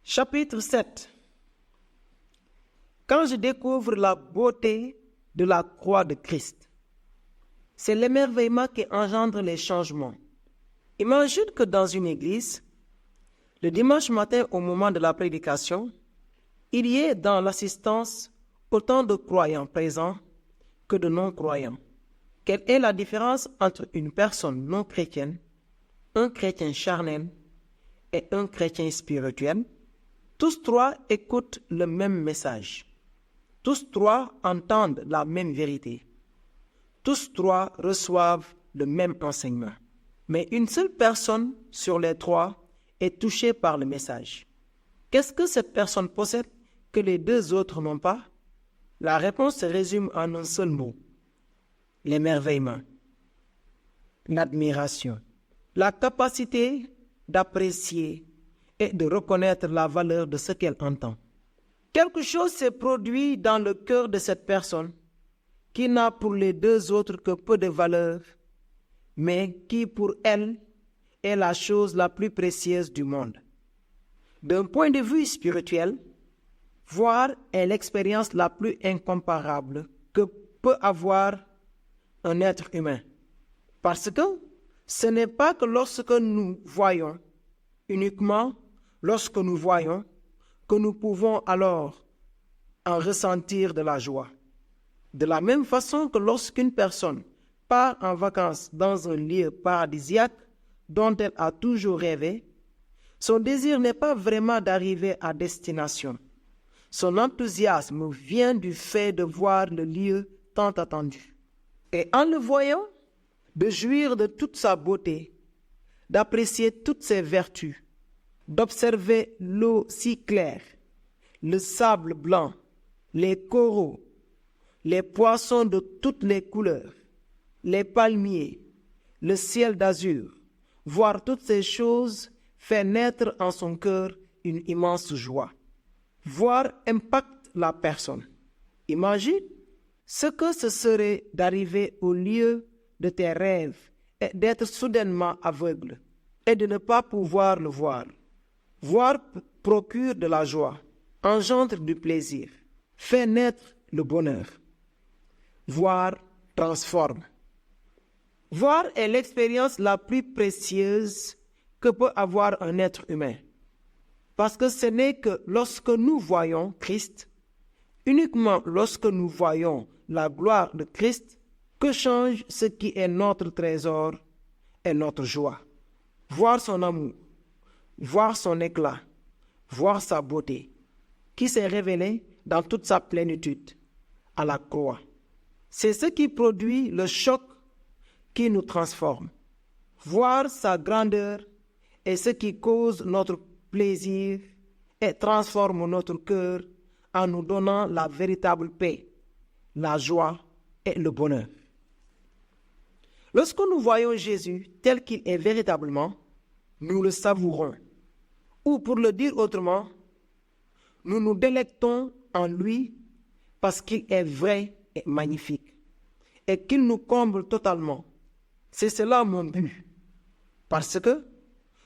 Chapitre 7. Quand je découvre la beauté de la croix de Christ, c'est l'émerveillement qui engendre les changements. Imagine que dans une église, le dimanche matin au moment de la prédication, il y ait dans l'assistance autant de croyants présents que de non-croyants. Quelle est la différence entre une personne non chrétienne, un chrétien charnel et un chrétien spirituel? Tous trois écoutent le même message. Tous trois entendent la même vérité. Tous trois reçoivent le même enseignement. Mais une seule personne sur les trois est touchée par le message. Qu'est-ce que cette personne possède que les deux autres n'ont pas? La réponse se résume en un seul mot: l'émerveillement, l'admiration, la capacité d'apprécier et de reconnaître la valeur de ce qu'elle entend. Quelque chose s'est produit dans le cœur de cette personne qui n'a pour les deux autres que peu de valeur, mais qui pour elle est la chose la plus précieuse du monde. D'un point de vue spirituel, voir est l'expérience la plus incomparable que peut avoir un être humain. Parce que ce n'est pas que lorsque nous voyons, uniquement lorsque nous voyons, que nous pouvons alors en ressentir de la joie. De la même façon que lorsqu'une personne part en vacances dans un lieu paradisiaque dont elle a toujours rêvé, son désir n'est pas vraiment d'arriver à destination. Son enthousiasme vient du fait de voir le lieu tant attendu. Et en le voyant, de jouir de toute sa beauté, d'apprécier toutes ses vertus, d'observer l'eau si claire, le sable blanc, les coraux, les poissons de toutes les couleurs, les palmiers, le ciel d'azur. Voir toutes ces choses fait naître en son cœur une immense joie. Voir impacte la personne. Imagine ce que ce serait d'arriver au lieu de tes rêves et d'être soudainement aveugle et de ne pas pouvoir le voir. Voir procure de la joie, engendre du plaisir, fait naître le bonheur. Voir transforme. Voir est l'expérience la plus précieuse que peut avoir un être humain. Parce que ce n'est que lorsque nous voyons Christ, uniquement lorsque nous voyons la gloire de Christ, que change ce qui est notre trésor et notre joie. Voir son amour, voir son éclat, voir sa beauté, qui s'est révélée dans toute sa plénitude à la croix. C'est ce qui produit le choc qui nous transforme. Voir sa grandeur est ce qui cause notre plaisir et transforme notre cœur en nous donnant la véritable paix, la joie et le bonheur. Lorsque nous voyons Jésus tel qu'il est véritablement, nous le savourons. Ou pour le dire autrement, nous nous délectons en lui parce qu'il est vrai et magnifique et qu'il nous comble totalement. C'est cela mon but. Parce que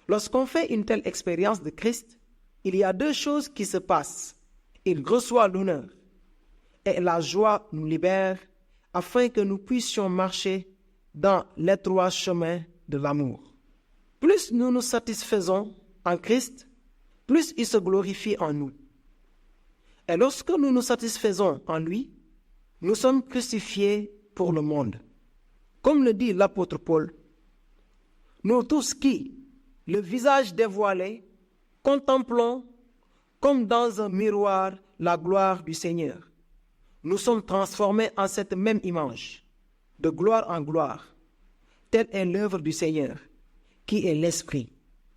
lorsqu'on fait une telle expérience de Christ, il y a deux choses qui se passent. Il reçoit l'honneur et la joie nous libère afin que nous puissions marcher dans l'étroit chemin de l'amour. Plus nous nous satisfaisons en Christ, plus il se glorifie en nous. Et lorsque nous nous satisfaisons en lui, nous sommes crucifiés pour le monde. Comme le dit l'apôtre Paul, nous tous qui, le visage dévoilé, contemplons comme dans un miroir la gloire du Seigneur. Nous sommes transformés en cette même image, de gloire en gloire. Telle est l'œuvre du Seigneur, qui est l'Esprit.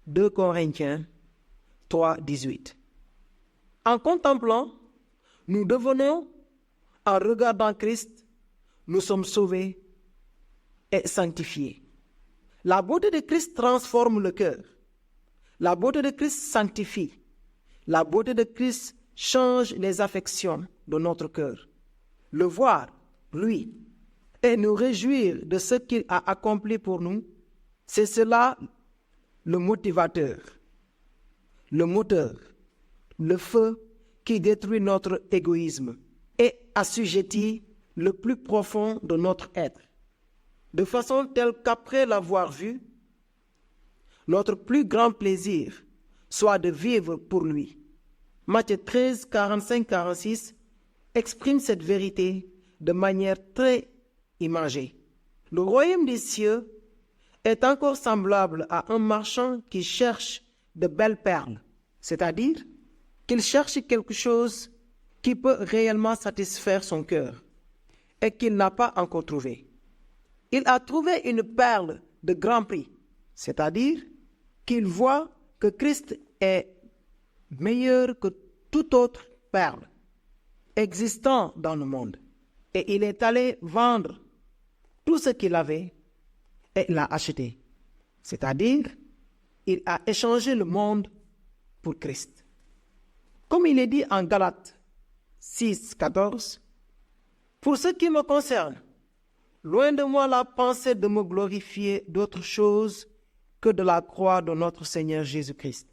2 Corinthiens 3, 18. En contemplant, nous devenons, en regardant Christ, nous sommes sauvés et sanctifiés. La beauté de Christ transforme le cœur. La beauté de Christ sanctifie. La beauté de Christ change les affections de notre cœur. Le voir, lui, et nous réjouir de ce qu'il a accompli pour nous, c'est cela le motivateur, le moteur, le feu qui détruit notre égoïsme et assujettit le plus profond de notre être, de façon telle qu'après l'avoir vu, notre plus grand plaisir soit de vivre pour lui. Matthieu 13, 45-46 exprime cette vérité de manière très imagée. Le royaume des cieux est encore semblable à un marchand qui cherche de belles perles, c'est-à-dire qu'il cherche quelque chose qui peut réellement satisfaire son cœur et qu'il n'a pas encore trouvé. Il a trouvé une perle de grand prix, c'est-à-dire qu'il voit que Christ est meilleur que toute autre perle existant dans le monde. Et il est allé vendre tout ce qu'il avait et l'a acheté. C'est-à-dire, il a échangé le monde pour Christ. Comme il est dit en Galates 6, 14, « Pour ce qui me concerne, loin de moi la pensée de me glorifier d'autre chose que de la croix de notre Seigneur Jésus-Christ,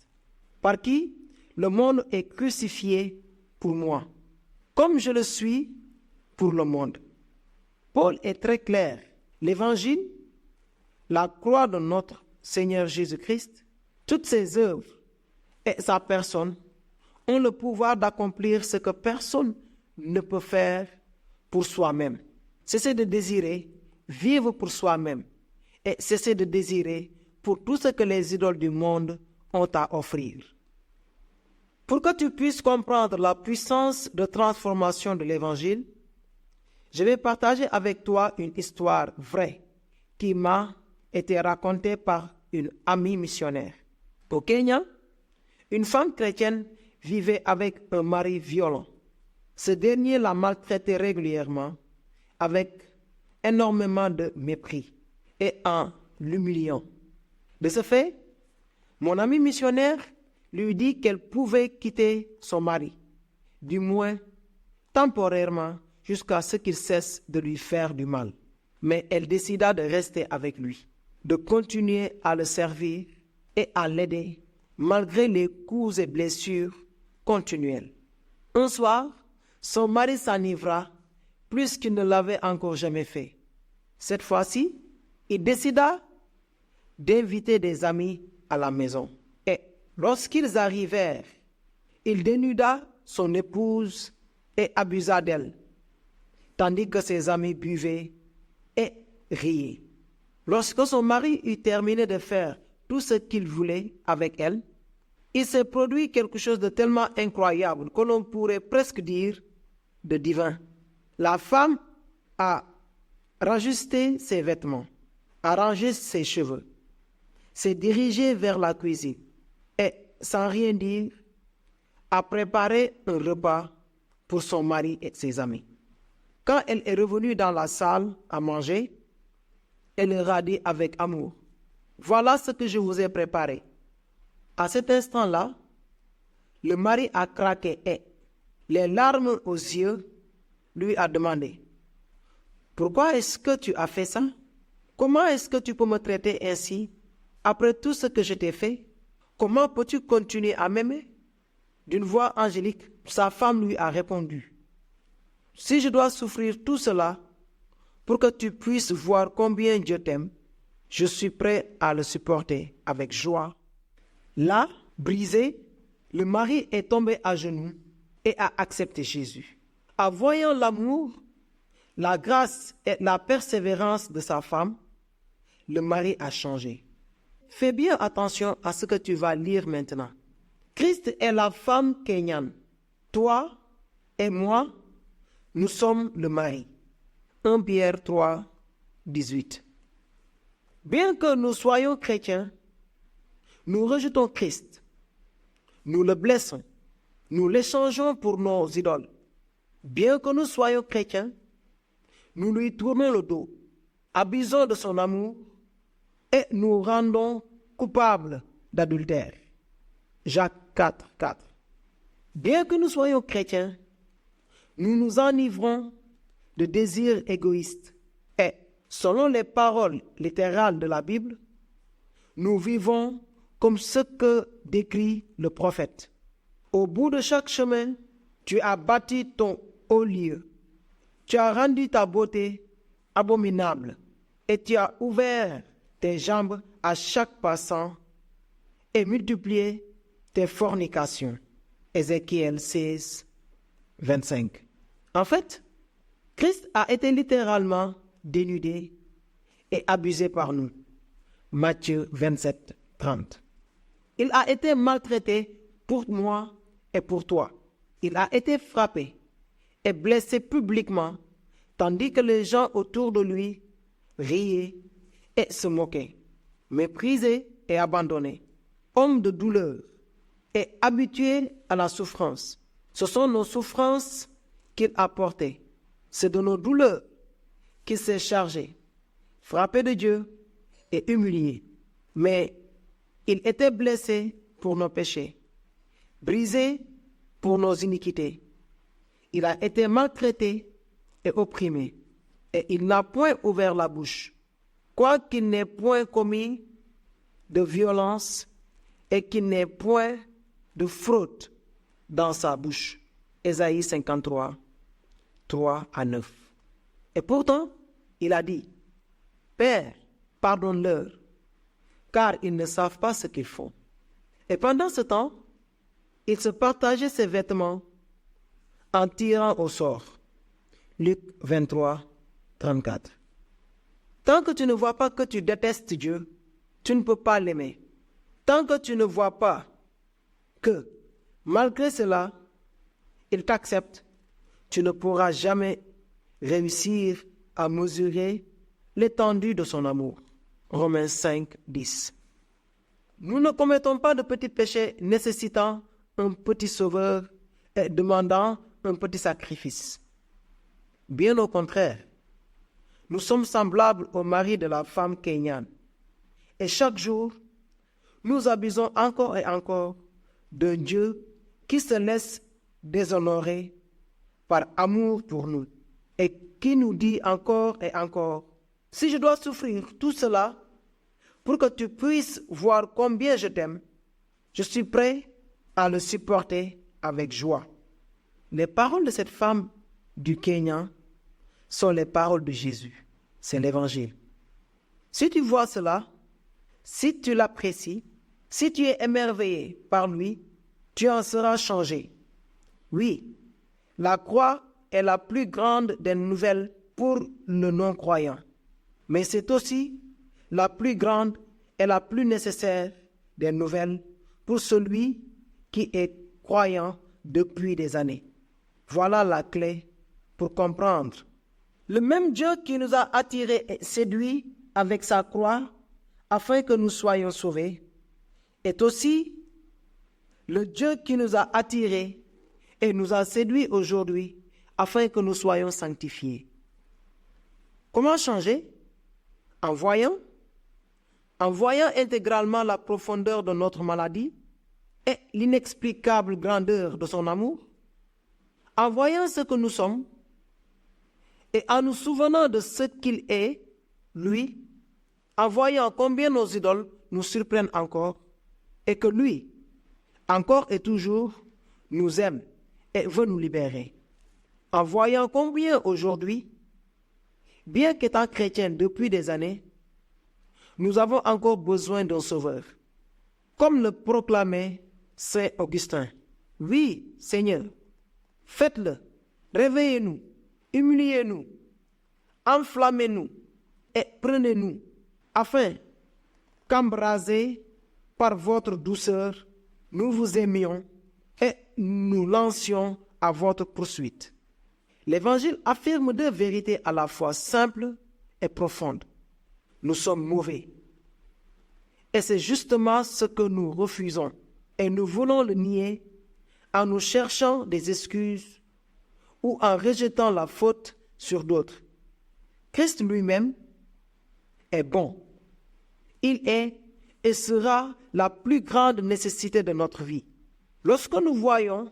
par qui le monde est crucifié pour moi, comme je le suis pour le monde. » Paul est très clair. L'Évangile, la croix de notre Seigneur Jésus-Christ, toutes ses œuvres et sa personne ont le pouvoir d'accomplir ce que personne ne peut faire pour soi-même. Cesser de désirer vivre pour soi-même et cesser de désirer pour tout ce que les idoles du monde ont à offrir. Pour que tu puisses comprendre la puissance de transformation de l'Évangile, je vais partager avec toi une histoire vraie qui m'a été racontée par une amie missionnaire. Au Kenya, une femme chrétienne vivait avec un mari violent. Ce dernier la maltraitait régulièrement avec énormément de mépris et en l'humiliant. De ce fait, mon amie missionnaire lui dit qu'elle pouvait quitter son mari, du moins temporairement, jusqu'à ce qu'il cesse de lui faire du mal. Mais elle décida de rester avec lui, de continuer à le servir et à l'aider, malgré les coups et blessures continuelles. Un soir, son mari s'enivra plus qu'il ne l'avait encore jamais fait. Cette fois-ci, il décida d'inviter des amis à la maison. Et lorsqu'ils arrivèrent, il dénuda son épouse et abusa d'elle, tandis que ses amis buvaient et riaient. Lorsque son mari eut terminé de faire tout ce qu'il voulait avec elle, il s'est produit quelque chose de tellement incroyable que l'on pourrait presque dire de divin. La femme a rajusté ses vêtements, a rangé ses cheveux, s'est dirigée vers la cuisine et, sans rien dire, a préparé un repas pour son mari et ses amis. Quand elle est revenue dans la salle à manger, elle leur a dit avec amour, « Voilà ce que je vous ai préparé. » À cet instant-là, le mari a craqué et, les larmes aux yeux, lui a demandé, « Pourquoi est-ce que tu as fait ça? Comment est-ce que tu peux me traiter ainsi après tout ce que je t'ai fait? Comment peux-tu continuer à m'aimer? » D'une voix angélique, sa femme lui a répondu, « Si je dois souffrir tout cela pour que tu puisses voir combien Dieu t'aime, je suis prêt à le supporter avec joie. » Là, brisé, le mari est tombé à genoux et a accepté Jésus. En voyant l'amour, la grâce et la persévérance de sa femme, le mari a changé. Fais bien attention à ce que tu vas lire maintenant. Christ est la femme kenyane. Toi et moi, nous sommes le mari. 1 Pierre 3, 18. Bien que nous soyons chrétiens, nous rejetons Christ. Nous le blessons. Nous l'échangeons pour nos idoles. Bien que nous soyons chrétiens, nous lui tournons le dos, abusons de son amour et nous rendons coupables d'adultère. Jacques 4, 4. Bien que nous soyons chrétiens, nous nous enivrons de désirs égoïstes et, selon les paroles littérales de la Bible, nous vivons comme ce que décrit le prophète. Au bout de chaque chemin, tu as bâti ton haut lieu. Tu as rendu ta beauté abominable et tu as ouvert tes jambes à chaque passant et multiplié tes fornications. Ézéchiel 16, 25. En fait, Christ a été littéralement dénudé et abusé par nous. Matthieu 27, 30. Il a été maltraité pour moi et pour toi. Il a été frappé et blessé publiquement, tandis que les gens autour de lui riaient et se moquaient, méprisé et abandonné. Homme de douleur et habitué à la souffrance. Ce sont nos souffrances qu'il a portées. C'est de nos douleurs qu'il s'est chargé, frappé de Dieu et humilié. Mais il était blessé pour nos péchés, brisé pour nos iniquités. Il a été maltraité et opprimé, et il n'a point ouvert la bouche, quoiqu'il n'ait point commis de violence et qu'il n'ait point de fraude dans sa bouche. Ésaïe 53, 3 à 9. Et pourtant, il a dit, Père, pardonne-leur, car ils ne savent pas ce qu'ils font. Et pendant ce temps, il se partageait ses vêtements en tirant au sort. Luc 23, 34. Tant que tu ne vois pas que tu détestes Dieu, tu ne peux pas l'aimer. Tant que tu ne vois pas que, malgré cela, il t'accepte, tu ne pourras jamais réussir à mesurer l'étendue de son amour. Romains 5, 10. Nous ne commettons pas de petits péchés nécessitant un petit sauveur et demandant un petit sacrifice. Bien au contraire, nous sommes semblables au mari de la femme kenyane. Et chaque jour, nous abusons encore et encore d'un Dieu qui se laisse déshonorer par amour pour nous et qui nous dit encore et encore, si je dois souffrir tout cela pour que tu puisses voir combien je t'aime, je suis prêt à le supporter avec joie. Les paroles de cette femme du Kenya sont les paroles de Jésus. C'est l'Évangile. Si tu vois cela, si tu l'apprécies, si tu es émerveillé par lui, tu en seras changé. Oui, la croix est la plus grande des nouvelles pour le non-croyant, mais c'est aussi la plus grande et la plus nécessaire des nouvelles pour celui qui est croyant depuis des années. Voilà la clé pour comprendre. Le même Dieu qui nous a attirés et séduits avec sa croix afin que nous soyons sauvés est aussi le Dieu qui nous a attirés et nous a séduits aujourd'hui afin que nous soyons sanctifiés. Comment changer? En voyant intégralement la profondeur de notre maladie et l'inexplicable grandeur de son amour, en voyant ce que nous sommes et en nous souvenant de ce qu'il est, lui, en voyant combien nos idoles nous surprennent encore et que lui, encore et toujours, nous aime et veut nous libérer. En voyant combien aujourd'hui, bien qu'étant chrétiens depuis des années, nous avons encore besoin d'un sauveur. Comme le proclamait Saint Augustin, « Oui, Seigneur, faites-le, réveillez-nous, humiliez-nous, enflammez-nous et prenez-nous, afin qu'embrasés par votre douceur, nous vous aimions et nous lancions à votre poursuite. » L'Évangile affirme deux vérités à la fois simples et profondes. Nous sommes mauvais. Et c'est justement ce que nous refusons. Et nous voulons le nier en nous cherchant des excuses ou en rejetant la faute sur d'autres. Christ lui-même est bon. Il est et sera la plus grande nécessité de notre vie. Lorsque nous voyons,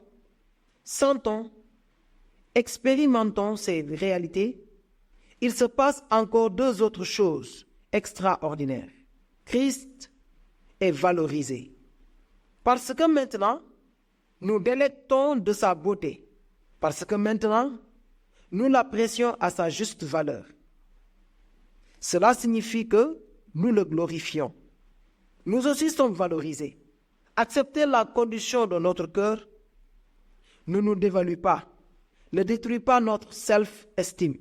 sentons, expérimentons ces réalités, il se passe encore deux autres choses extraordinaires. Christ est valorisé. Parce que maintenant, nous délectons de sa beauté, parce que maintenant, nous l'apprécions à sa juste valeur. Cela signifie que nous le glorifions. Nous aussi sommes valorisés. Accepter la condition de notre cœur ne nous dévalue pas, ne détruit pas notre self-estime.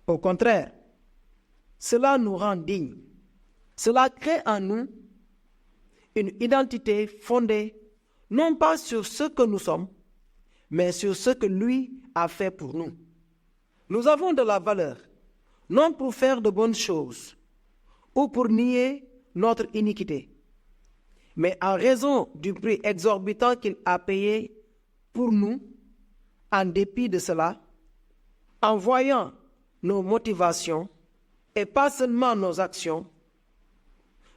Au contraire, cela nous rend dignes. Cela crée en nous une identité fondée non pas sur ce que nous sommes, mais sur ce que lui a fait pour nous. Nous avons de la valeur, non pour faire de bonnes choses ou pour nier notre iniquité, mais en raison du prix exorbitant qu'il a payé pour nous. En dépit de cela, en voyant nos motivations et pas seulement nos actions,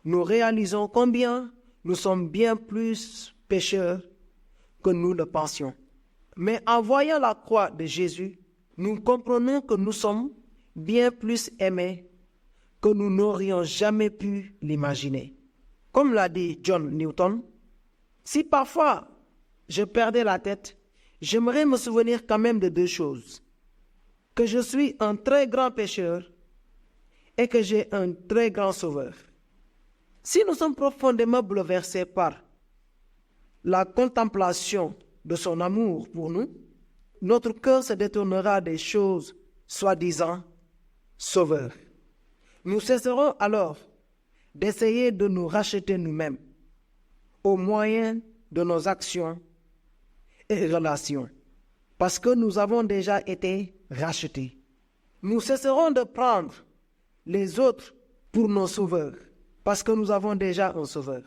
nous réalisons combien nous sommes bien plus pécheurs que nous le pensions. Mais en voyant la croix de Jésus, nous comprenons que nous sommes bien plus aimés que nous n'aurions jamais pu l'imaginer. Comme l'a dit John Newton, si parfois je perdais la tête, j'aimerais me souvenir quand même de deux choses. Que je suis un très grand pécheur et que j'ai un très grand sauveur. Si nous sommes profondément bouleversés par la contemplation de son amour pour nous, notre cœur se détournera des choses soi-disant sauveurs. Nous cesserons alors d'essayer de nous racheter nous-mêmes au moyen de nos actions et relations, parce que nous avons déjà été rachetés. Nous cesserons de prendre les autres pour nos sauveurs, parce que nous avons déjà un sauveur.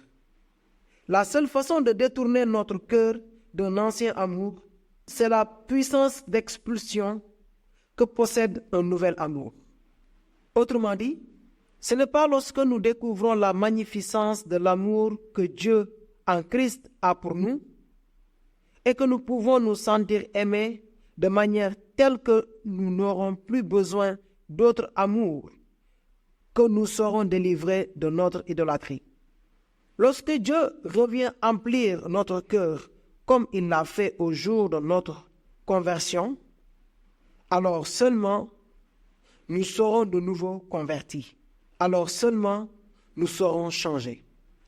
La seule façon de détourner notre cœur d'un ancien amour, c'est la puissance d'expulsion que possède un nouvel amour. Autrement dit, ce n'est pas lorsque nous découvrons la magnificence de l'amour que Dieu en Christ a pour nous et que nous pouvons nous sentir aimés de manière telle que nous n'aurons plus besoin d'autre amour que nous serons délivrés de notre idolâtrie. Lorsque Dieu revient emplir notre cœur comme il l'a fait au jour de notre conversion, alors seulement nous serons de nouveau convertis. Alors seulement nous serons changés.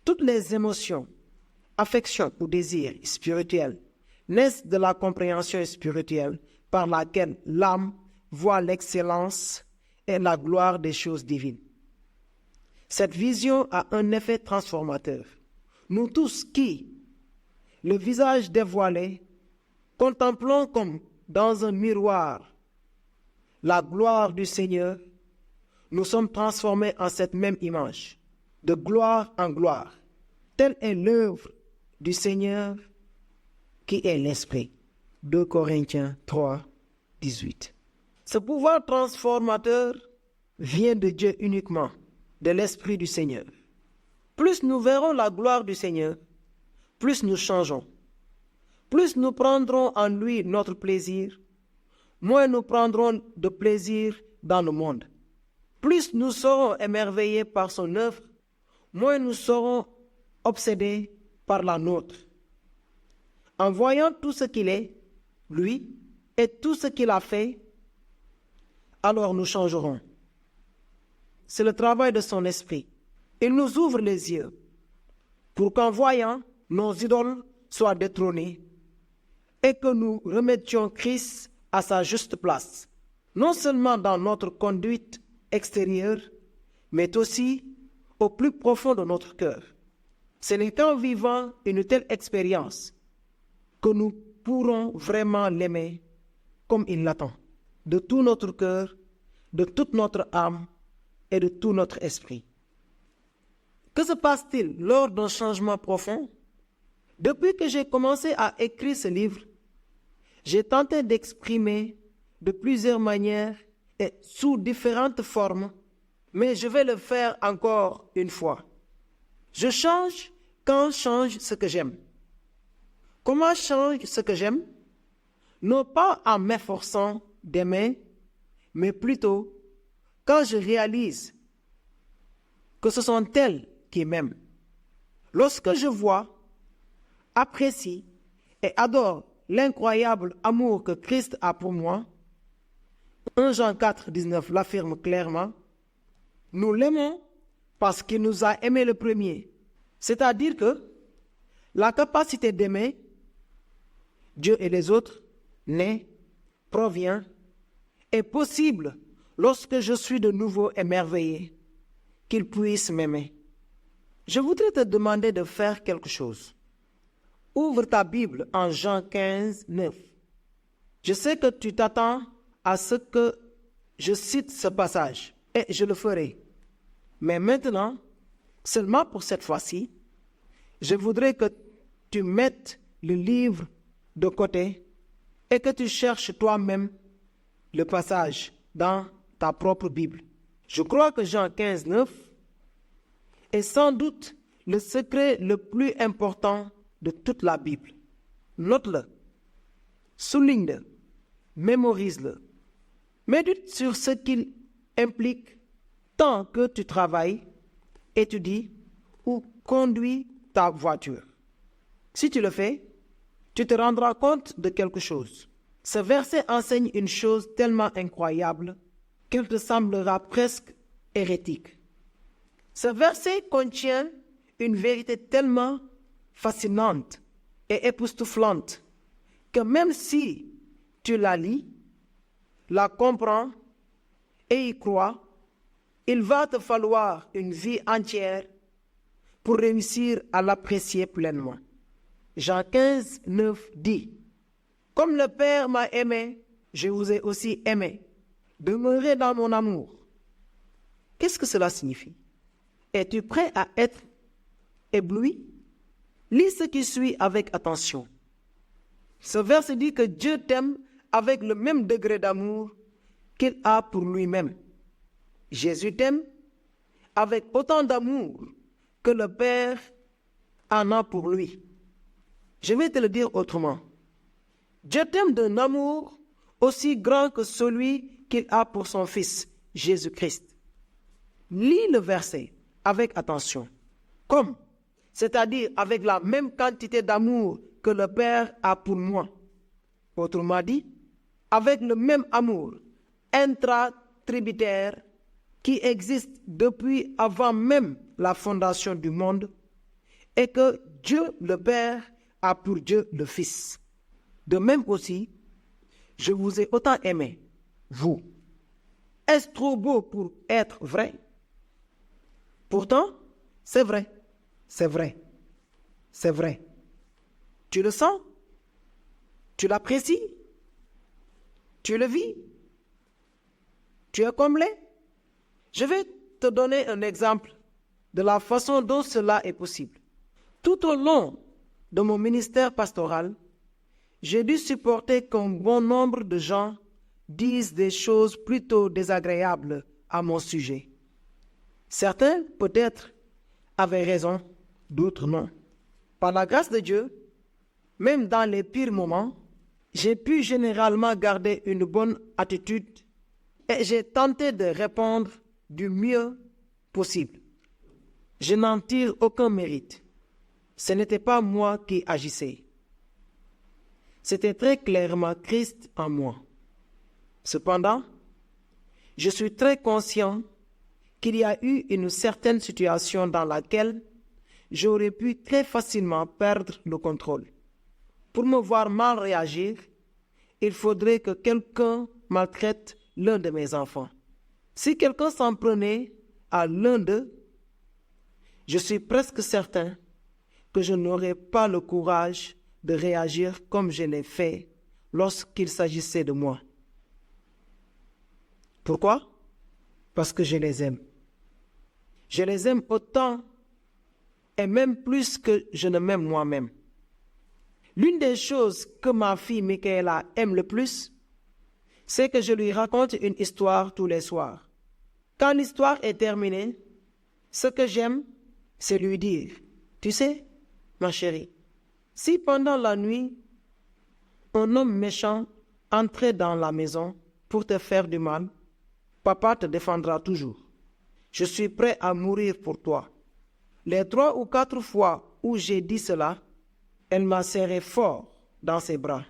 Toutes les émotions, affections ou désirs spirituels naissent de la compréhension spirituelle par laquelle l'âme voit l'excellence et la gloire des choses divines. Cette vision a un effet transformateur. Nous tous qui, le visage dévoilé, contemplons comme dans un miroir la gloire du Seigneur, nous sommes transformés en cette même image, de gloire en gloire. Telle est l'œuvre du Seigneur qui est l'Esprit. 2 Corinthiens 3, 18. Ce pouvoir transformateur vient de Dieu uniquement, de l'Esprit du Seigneur. Plus nous verrons la gloire du Seigneur, plus nous changeons. Plus nous prendrons en lui notre plaisir, moins nous prendrons de plaisir dans le monde. Plus nous serons émerveillés par son œuvre, moins nous serons obsédés par la nôtre. En voyant tout ce qu'il est, lui, et tout ce qu'il a fait, alors nous changerons. C'est le travail de son esprit. Il nous ouvre les yeux pour qu'en voyant nos idoles soient détrônées et que nous remettions Christ à sa juste place, non seulement dans notre conduite extérieure, mais aussi au plus profond de notre cœur. Ce n'est qu'en vivant une telle expérience que nous pourrons vraiment l'aimer comme il l'attend, de tout notre cœur, de toute notre âme et de tout notre esprit. Que se passe-t-il lors d'un changement profond? Depuis que j'ai commencé à écrire ce livre, j'ai tenté d'exprimer de plusieurs manières et sous différentes formes, mais je vais le faire encore une fois. Je change quand change ce que j'aime. Comment change ce que j'aime? Non pas en m'efforçant d'aimer, mais plutôt quand je réalise que ce sont elles qui m'aiment. Lorsque je vois, apprécie et adore l'incroyable amour que Christ a pour moi, 1 Jean 4, 19 l'affirme clairement, nous l'aimons parce qu'il nous a aimés le premier. C'est-à-dire que la capacité d'aimer Dieu et les autres naît, provient, est possible lorsque je suis de nouveau émerveillé, qu'il puisse m'aimer. Je voudrais te demander de faire quelque chose. Ouvre ta Bible en Jean 15, 9. Je sais que tu t'attends à ce que je cite ce passage, et je le ferai. Mais maintenant, seulement pour cette fois-ci, je voudrais que tu mettes le livre de côté et que tu cherches toi-même le passage dans ta propre Bible. Je crois que Jean 15, 9 est sans doute le secret le plus important de toute la Bible. Note-le, souligne-le, mémorise-le. Médite sur ce qu'il implique tant que tu travailles, étudies ou conduis ta voiture. Si tu le fais, tu te rendras compte de quelque chose. Ce verset enseigne une chose tellement incroyable qu'elle te semblera presque hérétique. Ce verset contient une vérité tellement fascinante et époustouflante que même si tu la lis, la comprends et y crois, il va te falloir une vie entière pour réussir à l'apprécier pleinement. Jean 15, 9 dit « Comme le Père m'a aimé, je vous ai aussi aimé. Demeurez dans mon amour. » Qu'est-ce que cela signifie? Es-tu prêt à être ébloui? Lis ce qui suit avec attention. Ce verset dit que Dieu t'aime avec le même degré d'amour qu'il a pour lui-même. Jésus t'aime avec autant d'amour que le Père en a pour lui. Je vais te le dire autrement. Dieu t'aime d'un amour aussi grand que celui qu'il a pour son Fils, Jésus-Christ. Lis le verset avec attention. Comme, c'est-à-dire avec la même quantité d'amour que le Père a pour moi. Autrement dit, avec le même amour intratributaire qui existe depuis avant même la fondation du monde et que Dieu le Père a pour Dieu le Fils. De même aussi, je vous ai autant aimé, vous. Est-ce trop beau pour être vrai? Pourtant, c'est vrai, c'est vrai, c'est vrai. Tu le sens? Tu l'apprécies? Tu le vis? Tu es comblé? Je vais te donner un exemple de la façon dont cela est possible. Tout au long de mon ministère pastoral, j'ai dû supporter qu'un bon nombre de gens disent des choses plutôt désagréables à mon sujet. Certains, peut-être, avaient raison, d'autres non. Par la grâce de Dieu, même dans les pires moments, j'ai pu généralement garder une bonne attitude et j'ai tenté de répondre du mieux possible. Je n'en tire aucun mérite. Ce n'était pas moi qui agissais. C'était très clairement Christ en moi. Cependant, je suis très conscient qu'il y a eu une certaine situation dans laquelle j'aurais pu très facilement perdre le contrôle. Pour me voir mal réagir, il faudrait que quelqu'un maltraite l'un de mes enfants. Si quelqu'un s'en prenait à l'un d'eux, je suis presque certain que je n'aurais pas le courage de réagir comme je l'ai fait lorsqu'il s'agissait de moi. Pourquoi? Parce que je les aime. Je les aime autant et même plus que je ne m'aime moi-même. L'une des choses que ma fille Michaela aime le plus, c'est que je lui raconte une histoire tous les soirs. Quand l'histoire est terminée, ce que j'aime, c'est lui dire, « Tu sais, ma chérie, si pendant la nuit, un homme méchant entrait dans la maison pour te faire du mal, papa te défendra toujours. Je suis prêt à mourir pour toi. » Les 3 ou 4 fois où j'ai dit cela, elle m'a serré fort dans ses bras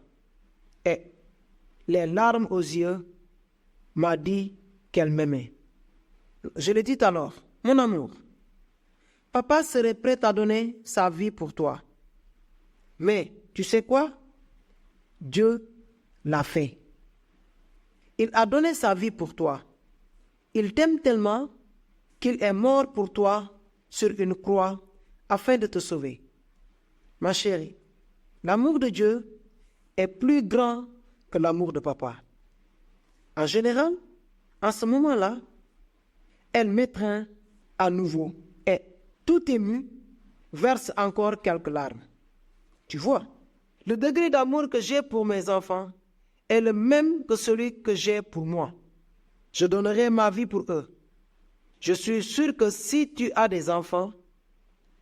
et, les larmes aux yeux, m'a dit qu'elle m'aimait. Je lui dis alors, mon amour, papa serait prêt à donner sa vie pour toi. Mais tu sais quoi? Dieu l'a fait. Il a donné sa vie pour toi. Il t'aime tellement qu'il est mort pour toi sur une croix afin de te sauver. Ma chérie, l'amour de Dieu est plus grand que l'amour de papa. En général, en ce moment-là, elle m'étreint à nouveau et, tout ému, verse encore quelques larmes. Tu vois, le degré d'amour que j'ai pour mes enfants est le même que celui que j'ai pour moi. Je donnerai ma vie pour eux. Je suis sûr que si tu as des enfants,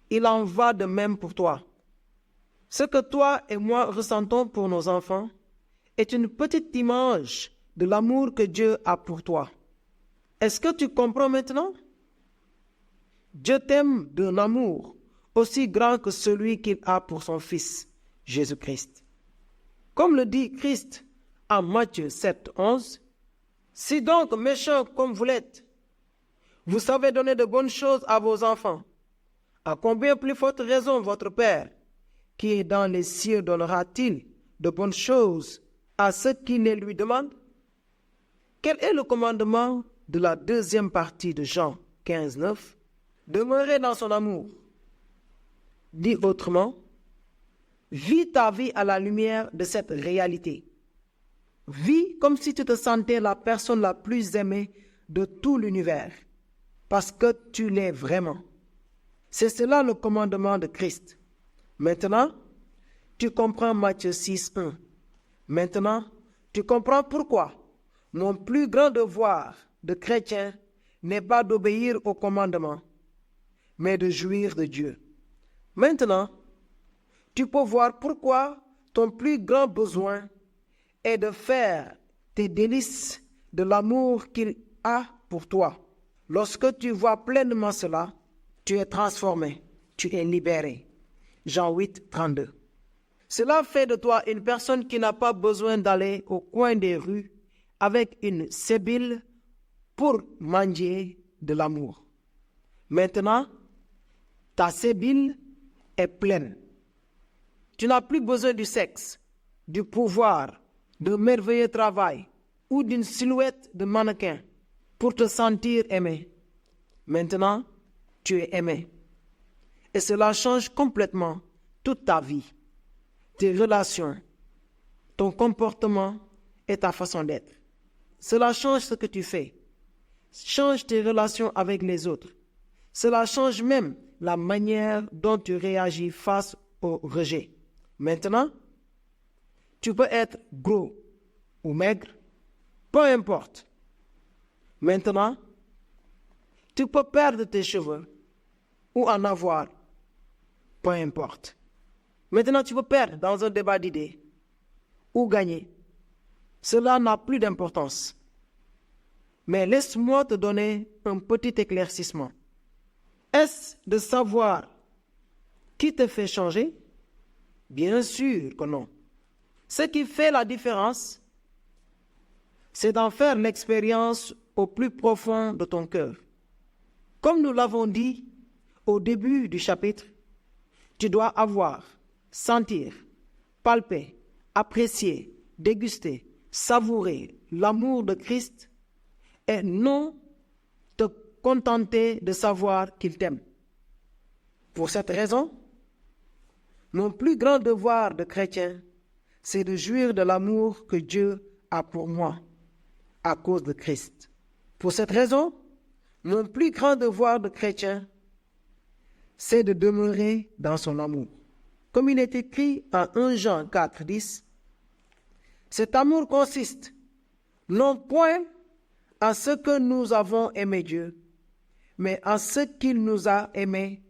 il en va de même pour toi. Ce que toi et moi ressentons pour nos enfants est une petite image de l'amour que Dieu a pour toi. Est-ce que tu comprends maintenant? Dieu t'aime d'un amour aussi grand que celui qu'il a pour son Fils, Jésus-Christ. Comme le dit Christ en Matthieu 7, 11, « Si donc, méchants comme vous l'êtes, vous savez donner de bonnes choses à vos enfants, à combien plus forte raison votre Père, qui est dans les cieux, donnera-t-il de bonnes choses à ceux qui ne lui demandent? » Quel est le commandement de la deuxième partie de Jean 15, 9? Demeurez dans son amour. Dit autrement, vis ta vie à la lumière de cette réalité. Vis comme si tu te sentais la personne la plus aimée de tout l'univers, parce que tu l'es vraiment. C'est cela le commandement de Christ. Maintenant, tu comprends Matthieu 6, 1. Maintenant, tu comprends pourquoi mon plus grand devoir de chrétien n'est pas d'obéir au commandement, mais de jouir de Dieu. Maintenant, tu peux voir pourquoi ton plus grand besoin est de faire tes délices de l'amour qu'il a pour toi. Lorsque tu vois pleinement cela, tu es transformé, tu es libéré. Jean 8, 32. Cela fait de toi une personne qui n'a pas besoin d'aller au coin des rues avec une sébile pour manger de l'amour. Maintenant, ta sébile est pleine. Tu n'as plus besoin du sexe, du pouvoir, d'un merveilleux travail ou d'une silhouette de mannequin pour te sentir aimé. Maintenant, tu es aimé. Et cela change complètement toute ta vie, tes relations, ton comportement et ta façon d'être. Cela change ce que tu fais, change tes relations avec les autres. Cela change même la manière dont tu réagis face au rejet. Maintenant, tu peux être gros ou maigre, peu importe. Maintenant, tu peux perdre tes cheveux ou en avoir, peu importe. Maintenant, tu peux perdre dans un débat d'idées ou gagner. Cela n'a plus d'importance. Mais laisse-moi te donner un petit éclaircissement. Est-ce de savoir qui te fait changer? Bien sûr que non. Ce qui fait la différence, c'est d'en faire l'expérience au plus profond de ton cœur. Comme nous l'avons dit au début du chapitre, tu dois avoir, sentir, palper, apprécier, déguster, savourer l'amour de Christ et non te contenter de savoir qu'il t'aime. Pour cette raison, mon plus grand devoir de chrétien, c'est de jouir de l'amour que Dieu a pour moi à cause de Christ. Pour cette raison, mon plus grand devoir de chrétien, c'est de demeurer dans son amour. Comme il est écrit en 1 Jean 4, 10, cet amour consiste non point en ce que nous avons aimé Dieu, mais en ce qu'il nous a aimés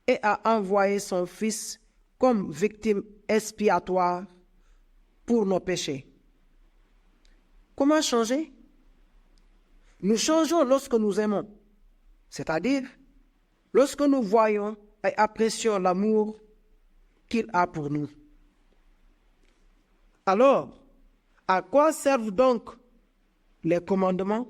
et a envoyé son Fils comme victime expiatoire pour nos péchés. Comment changer? Nous changeons lorsque nous aimons, c'est-à-dire lorsque nous voyons et apprécions l'amour qu'il a pour nous. Alors, à quoi servent donc les commandements?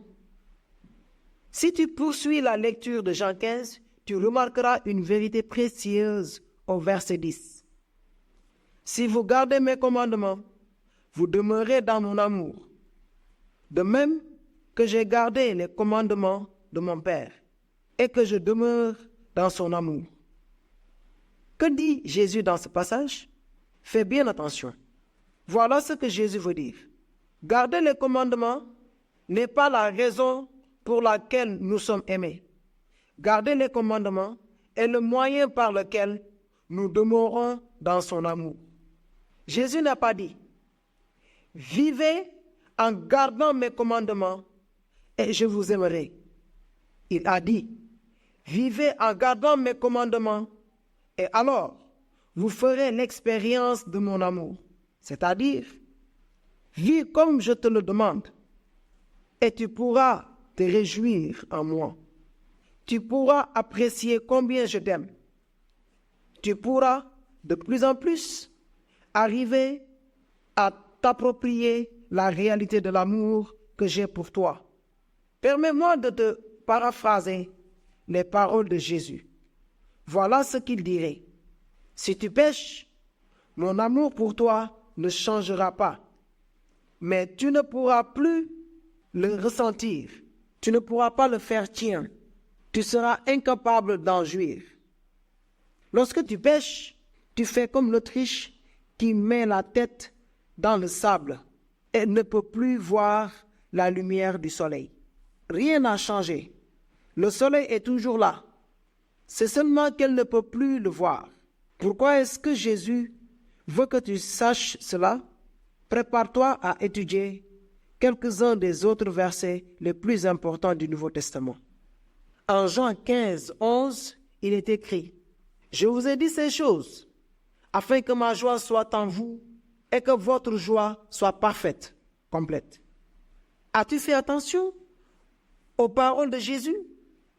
Si tu poursuis la lecture de Jean 15, tu remarqueras une vérité précieuse au verset 10. Si vous gardez mes commandements, vous demeurez dans mon amour, de même que j'ai gardé les commandements de mon Père et que je demeure dans son amour. Que dit Jésus dans ce passage? Fais bien attention. Voilà ce que Jésus veut dire. Garder les commandements n'est pas la raison pour laquelle nous sommes aimés. Garder les commandements est le moyen par lequel nous demeurons dans son amour. Jésus n'a pas dit « Vivez en gardant mes commandements et je vous aimerai ». Il a dit « Vivez en gardant mes commandements et alors vous ferez l'expérience de mon amour. » C'est-à-dire, vis comme je te le demande et tu pourras te réjouir en moi. Tu pourras apprécier combien je t'aime. Tu pourras de plus en plus arriver à t'approprier la réalité de l'amour que j'ai pour toi. Permets-moi de te paraphraser les paroles de Jésus. Voilà ce qu'il dirait. Si tu pèches, mon amour pour toi ne changera pas. Mais tu ne pourras plus le ressentir. Tu ne pourras pas le faire tien. Tu seras incapable d'en jouir. Lorsque tu pèches, tu fais comme l'Autriche qui met la tête dans le sable et ne peut plus voir la lumière du soleil. Rien n'a changé. Le soleil est toujours là. C'est seulement qu'elle ne peut plus le voir. Pourquoi est-ce que Jésus veut que tu saches cela? Prépare-toi à étudier quelques-uns des autres versets les plus importants du Nouveau Testament. En Jean 15, 11, il est écrit « Je vous ai dit ces choses, afin que ma joie soit en vous et que votre joie soit parfaite, complète. » As-tu fait attention aux paroles de Jésus?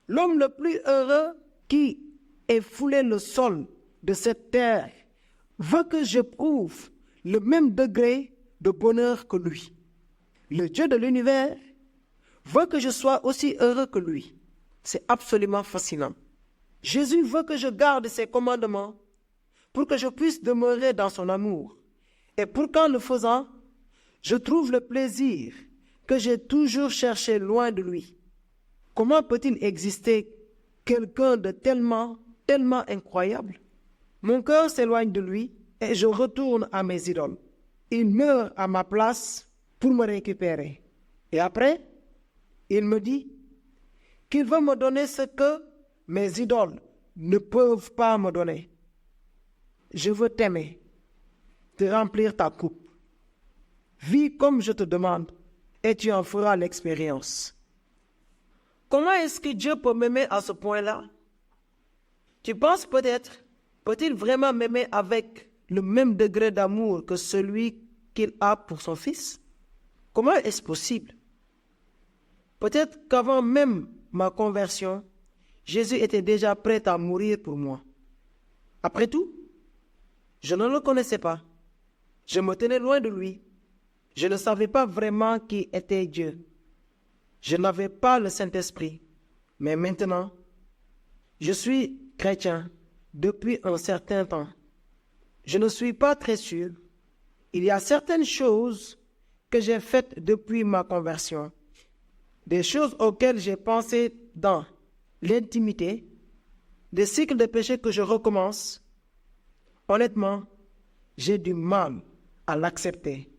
L'homme le plus heureux qui ait foulé le sol de cette terre veut que j'éprouve le même degré de bonheur que lui. Le Dieu de l'univers veut que je sois aussi heureux que lui. C'est absolument fascinant. Jésus veut que je garde ses commandements pour que je puisse demeurer dans son amour. Et pour qu'en le faisant, je trouve le plaisir que j'ai toujours cherché loin de lui. Comment peut-il exister quelqu'un de tellement incroyable? Mon cœur s'éloigne de lui et je retourne à mes idoles. Il meurt à ma place pour me récupérer. Et après, il me dit qu'il veut me donner ce que mes idoles ne peuvent pas me donner. Je veux t'aimer, te remplir ta coupe. Vis comme je te demande et tu en feras l'expérience. Comment est-ce que Dieu peut m'aimer à ce point-là? Tu penses peut-il vraiment m'aimer avec le même degré d'amour que celui qu'il a pour son fils? Comment est-ce possible? Peut-être qu'avant même ma conversion, Jésus était déjà prêt à mourir pour moi. Après tout, je ne le connaissais pas. Je me tenais loin de lui. Je ne savais pas vraiment qui était Dieu. Je n'avais pas le Saint-Esprit. Mais maintenant, je suis chrétien depuis un certain temps. Je ne suis pas très sûr. Il y a certaines choses que j'ai faites depuis ma conversion. Des choses auxquelles j'ai pensé dans l'intimité, des cycles de péché que je recommence. Honnêtement, j'ai du mal à l'accepter.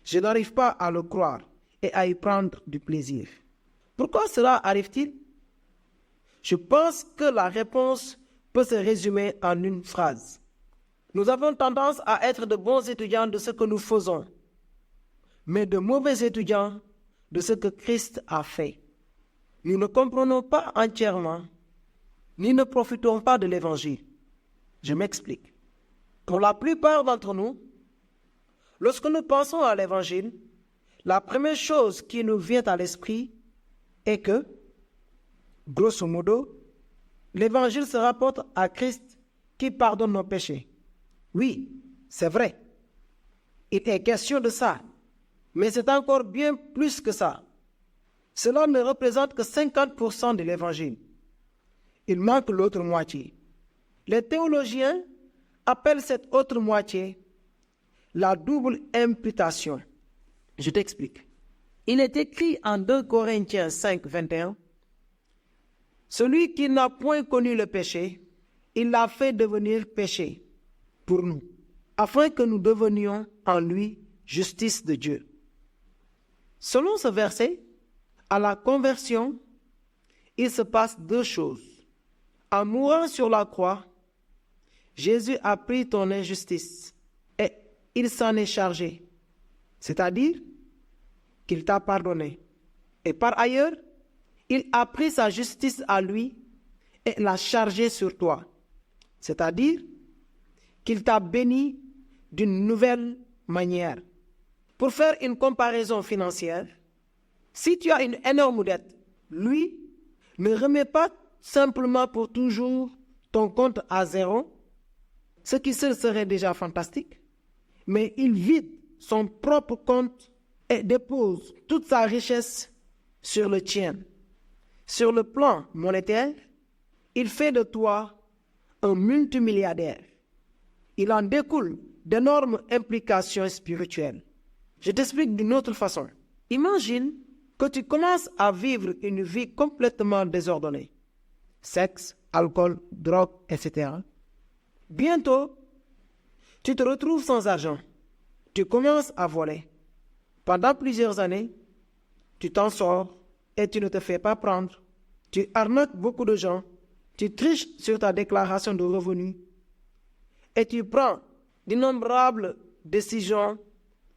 Je n'arrive pas à le croire et à y prendre du plaisir. Pourquoi cela arrive-t-il? Je pense que la réponse peut se résumer en une phrase. Nous avons tendance à être de bons étudiants de ce que nous faisons, mais de mauvais étudiants de ce que Christ a fait. Nous ne comprenons pas entièrement, ni ne profitons pas de l'Évangile. Je m'explique. Pour la plupart d'entre nous, lorsque nous pensons à l'Évangile, la première chose qui nous vient à l'esprit est que, grosso modo, l'Évangile se rapporte à Christ qui pardonne nos péchés. Oui, c'est vrai. Il est question de ça, mais c'est encore bien plus que ça. Cela ne représente que 50% de l'évangile. Il manque l'autre moitié. Les théologiens appellent cette autre moitié la double imputation. Je t'explique. Il est écrit en 2 Corinthiens 5, 21, « Celui qui n'a point connu le péché, il l'a fait devenir péché pour nous, afin que nous devenions en lui justice de Dieu. » Selon ce verset, à la conversion, il se passe deux choses. En mourant sur la croix, Jésus a pris ton injustice et il s'en est chargé, c'est-à-dire qu'il t'a pardonné. Et par ailleurs, il a pris sa justice à lui et l'a chargée sur toi, c'est-à-dire qu'il t'a béni d'une nouvelle manière. Pour faire une comparaison financière, si tu as une énorme dette, lui ne remet pas simplement pour toujours ton compte à zéro, ce qui serait déjà fantastique, mais il vide son propre compte et dépose toute sa richesse sur le tien. Sur le plan monétaire, il fait de toi un multimilliardaire. Il en découle d'énormes implications spirituelles. Je t'explique d'une autre façon. Imagine que tu commences à vivre une vie complètement désordonnée. Sexe, alcool, drogue, etc. Bientôt, tu te retrouves sans argent. Tu commences à voler. Pendant plusieurs années, tu t'en sors et tu ne te fais pas prendre. Tu arnaques beaucoup de gens. Tu triches sur ta déclaration de revenus. Et tu prends d'innombrables décisions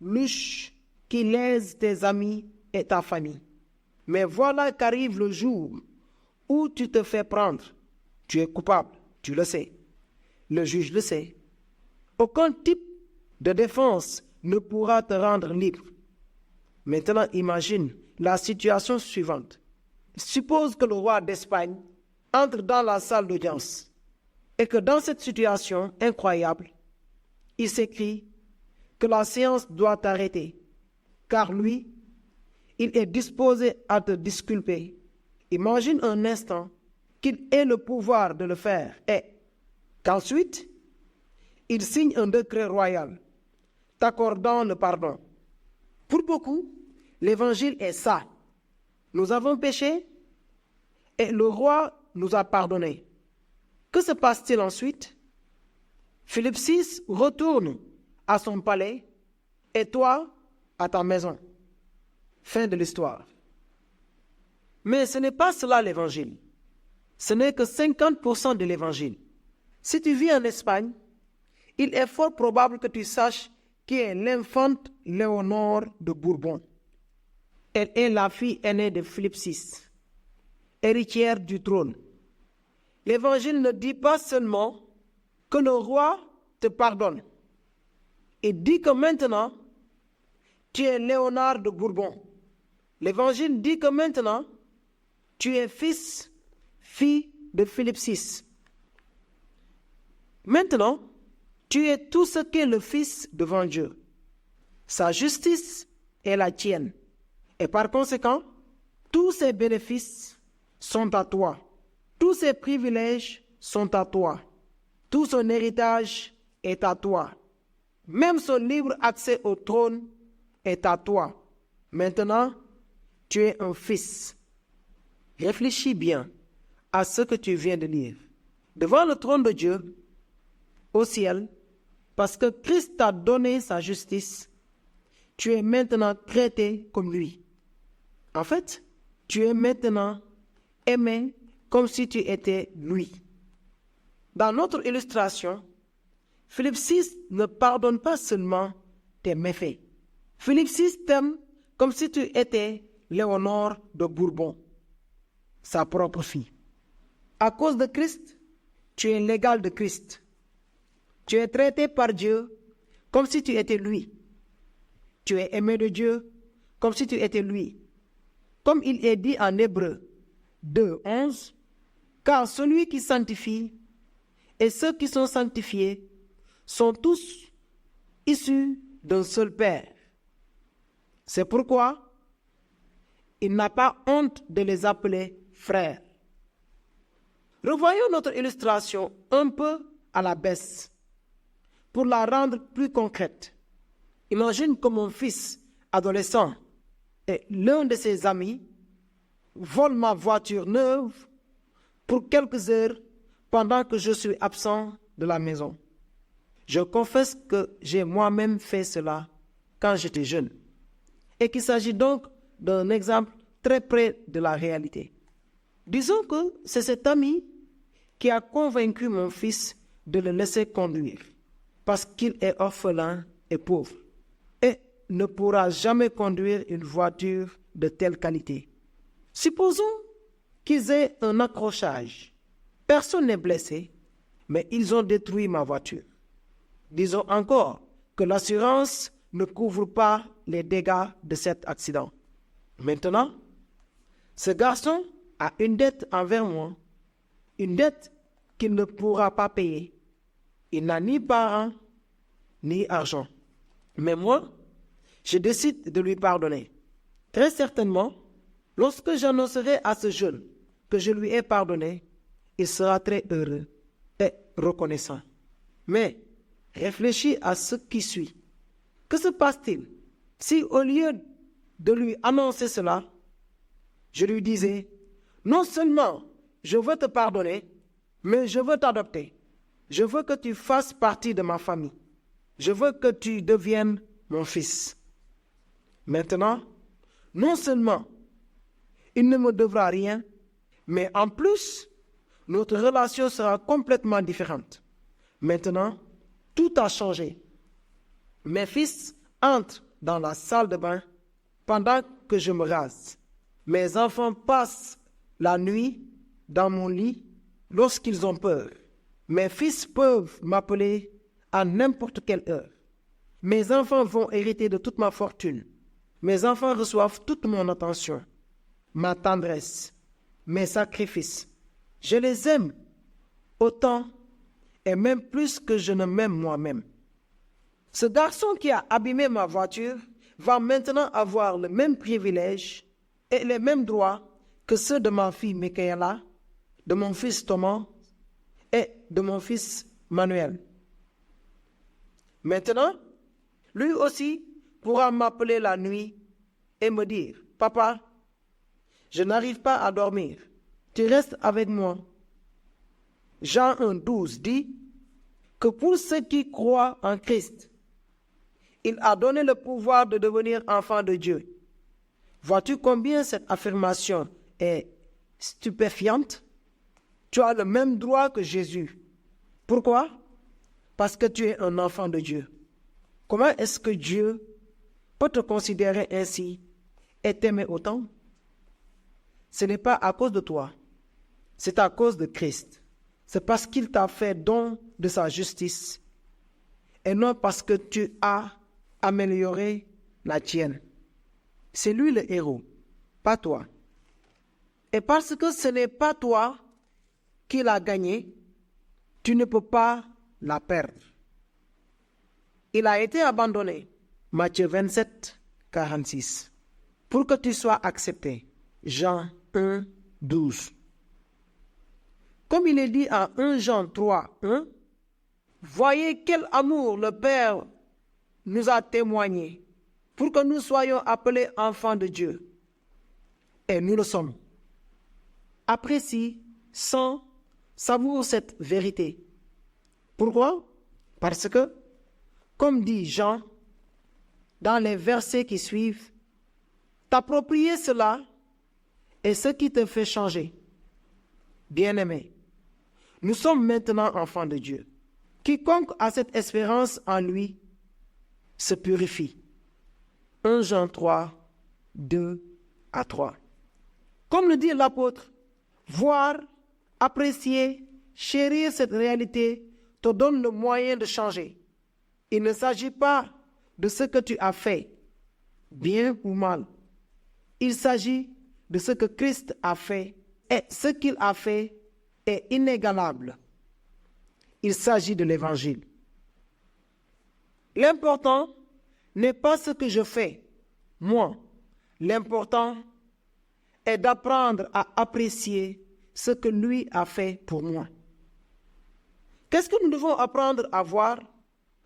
louches qui lèsent tes amis et ta famille. Mais voilà qu'arrive le jour où tu te fais prendre. Tu es coupable, tu le sais. Le juge le sait. Aucun type de défense ne pourra te rendre libre. Maintenant, imagine la situation suivante. Suppose que le roi d'Espagne entre dans la salle d'audience et que dans cette situation incroyable, il s'écrit que la séance doit arrêter, car lui, il est disposé à te disculper. Imagine un instant qu'il ait le pouvoir de le faire et qu'ensuite, il signe un décret royal t'accordant le pardon. Pour beaucoup, l'évangile est ça. Nous avons péché et le roi nous a pardonné. Que se passe-t-il ensuite? Philippe VI retourne à son palais et toi à ta maison. Fin de l'histoire. Mais ce n'est pas cela l'évangile. Ce n'est que 50% de l'évangile. Si tu vis en Espagne, il est fort probable que tu saches qui est l'infante Léonore de Bourbon. Elle est la fille aînée de Philippe VI, héritière du trône. L'évangile ne dit pas seulement que le roi te pardonne. Il dit que maintenant, tu es Léonard de Bourbon. L'évangile dit que maintenant, tu es fille de Philippe VI. Maintenant, tu es tout ce qu'est le Fils devant Dieu. Sa justice est la tienne. Et par conséquent, tous ses bénéfices sont à toi. Tous ses privilèges sont à toi. Tout son héritage est à toi. Même son libre accès au trône est à toi. Maintenant, tu es un fils. Réfléchis bien à ce que tu viens de lire. Devant le trône de Dieu, au ciel, parce que Christ t'a donné sa justice, tu es maintenant traité comme lui. En fait, tu es maintenant aimé comme si tu étais lui. Dans notre illustration, Philippe VI ne pardonne pas seulement tes méfaits. Philippe VI t'aime comme si tu étais Léonore de Bourbon, sa propre fille. À cause de Christ, tu es l'égal de Christ. Tu es traité par Dieu comme si tu étais lui. Tu es aimé de Dieu comme si tu étais lui. Comme il est dit en Hébreux 2, 11, « Car celui qui sanctifie et ceux qui sont sanctifiés sont tous issus d'un seul Père. C'est pourquoi il n'a pas honte de les appeler frères. Revoyons notre illustration un peu à la baisse pour la rendre plus concrète. Imagine que mon fils adolescent et l'un de ses amis vole ma voiture neuve pour quelques heures pendant que je suis absent de la maison. Je confesse que j'ai moi-même fait cela quand j'étais jeune et qu'il s'agit donc d'un exemple très près de la réalité. Disons que c'est cet ami qui a convaincu mon fils de le laisser conduire parce qu'il est orphelin et pauvre et ne pourra jamais conduire une voiture de telle qualité. Supposons qu'ils aient un accrochage. Personne n'est blessé, mais ils ont détruit ma voiture. Disons encore que l'assurance ne couvre pas les dégâts de cet accident. Maintenant, ce garçon a une dette envers moi, une dette qu'il ne pourra pas payer. Il n'a ni parents, ni argent. Mais moi, je décide de lui pardonner. Très certainement, lorsque j'annoncerai à ce jeune que je lui ai pardonné, il sera très heureux et reconnaissant. Mais réfléchis à ce qui suit. Que se passe-t-il si au lieu de lui annoncer cela, je lui disais, non seulement je veux te pardonner, mais je veux t'adopter. Je veux que tu fasses partie de ma famille. Je veux que tu deviennes mon fils. Maintenant, non seulement il ne me devra rien, mais en plus, notre relation sera complètement différente. Maintenant, tout a changé. Mes fils entrent dans la salle de bain pendant que je me rase. Mes enfants passent la nuit dans mon lit lorsqu'ils ont peur. Mes fils peuvent m'appeler à n'importe quelle heure. Mes enfants vont hériter de toute ma fortune. Mes enfants reçoivent toute mon attention, ma tendresse, mes sacrifices. Je les aime autant et même plus que je ne m'aime moi-même. Ce garçon qui a abîmé ma voiture va maintenant avoir le même privilège et les mêmes droits que ceux de ma fille Michaela, de mon fils Thomas et de mon fils Manuel. Maintenant, lui aussi pourra m'appeler la nuit et me dire, « Papa, je n'arrive pas à dormir, tu restes avec moi. » Jean 1,12 dit que pour ceux qui croient en Christ, il a donné le pouvoir de devenir enfant de Dieu. Vois-tu combien cette affirmation est stupéfiante? Tu as le même droit que Jésus. Pourquoi? Parce que tu es un enfant de Dieu. Comment est-ce que Dieu peut te considérer ainsi et t'aimer autant? Ce n'est pas à cause de toi, c'est à cause de Christ. C'est parce qu'il t'a fait don de sa justice et non parce que tu as amélioré la tienne. C'est lui le héros, pas toi. Et parce que ce n'est pas toi qui l'as gagné, tu ne peux pas la perdre. Il a été abandonné, Matthieu 27, 46, pour que tu sois accepté, Jean 1, 12. Comme il est dit en 1 Jean 3, 1, voyez quel amour le Père nous a témoigné pour que nous soyons appelés enfants de Dieu. Et nous le sommes. Apprécie, sens, savoure cette vérité. Pourquoi? Parce que, comme dit Jean, dans les versets qui suivent, t'approprier cela est ce qui te fait changer. Bien-aimé, nous sommes maintenant enfants de Dieu. Quiconque a cette espérance en lui se purifie. 1 Jean 3, 2 à 3. Comme le dit l'apôtre, voir, apprécier, chérir cette réalité te donne le moyen de changer. Il ne s'agit pas de ce que tu as fait, bien ou mal. Il s'agit de ce que Christ a fait, et ce qu'il a fait est inégalable. Il s'agit de l'Évangile. L'important n'est pas ce que je fais, moi. L'important est d'apprendre à apprécier ce que lui a fait pour moi. Qu'est-ce que nous devons apprendre à voir?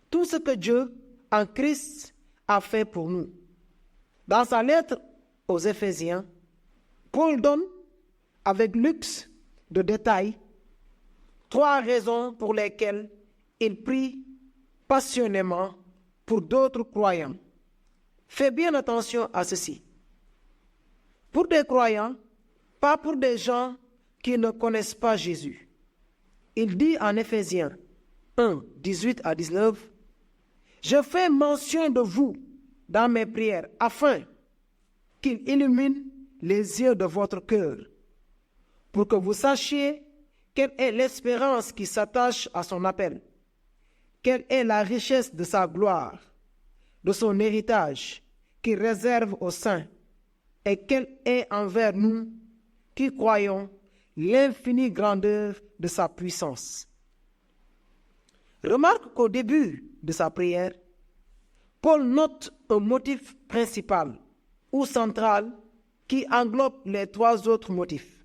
Tout ce que Dieu, en Christ, a fait pour nous. Dans sa lettre aux Éphésiens, Paul donne, avec luxe de détails, 3 raisons pour lesquelles il prie passionnément pour d'autres croyants. Fais bien attention à ceci. Pour des croyants, pas pour des gens qui ne connaissent pas Jésus. Il dit en Éphésiens 1, 18 à 19, « Je fais mention de vous dans mes prières afin qu'il illumine les yeux de votre cœur, pour que vous sachiez quelle est l'espérance qui s'attache à son appel, quelle est la richesse de sa gloire, de son héritage qu'il réserve aux saints, et quelle est envers nous qui croyons l'infinie grandeur de sa puissance. » Remarque qu'au début de sa prière, Paul note un motif principal ou central qui englobe les 3 autres motifs.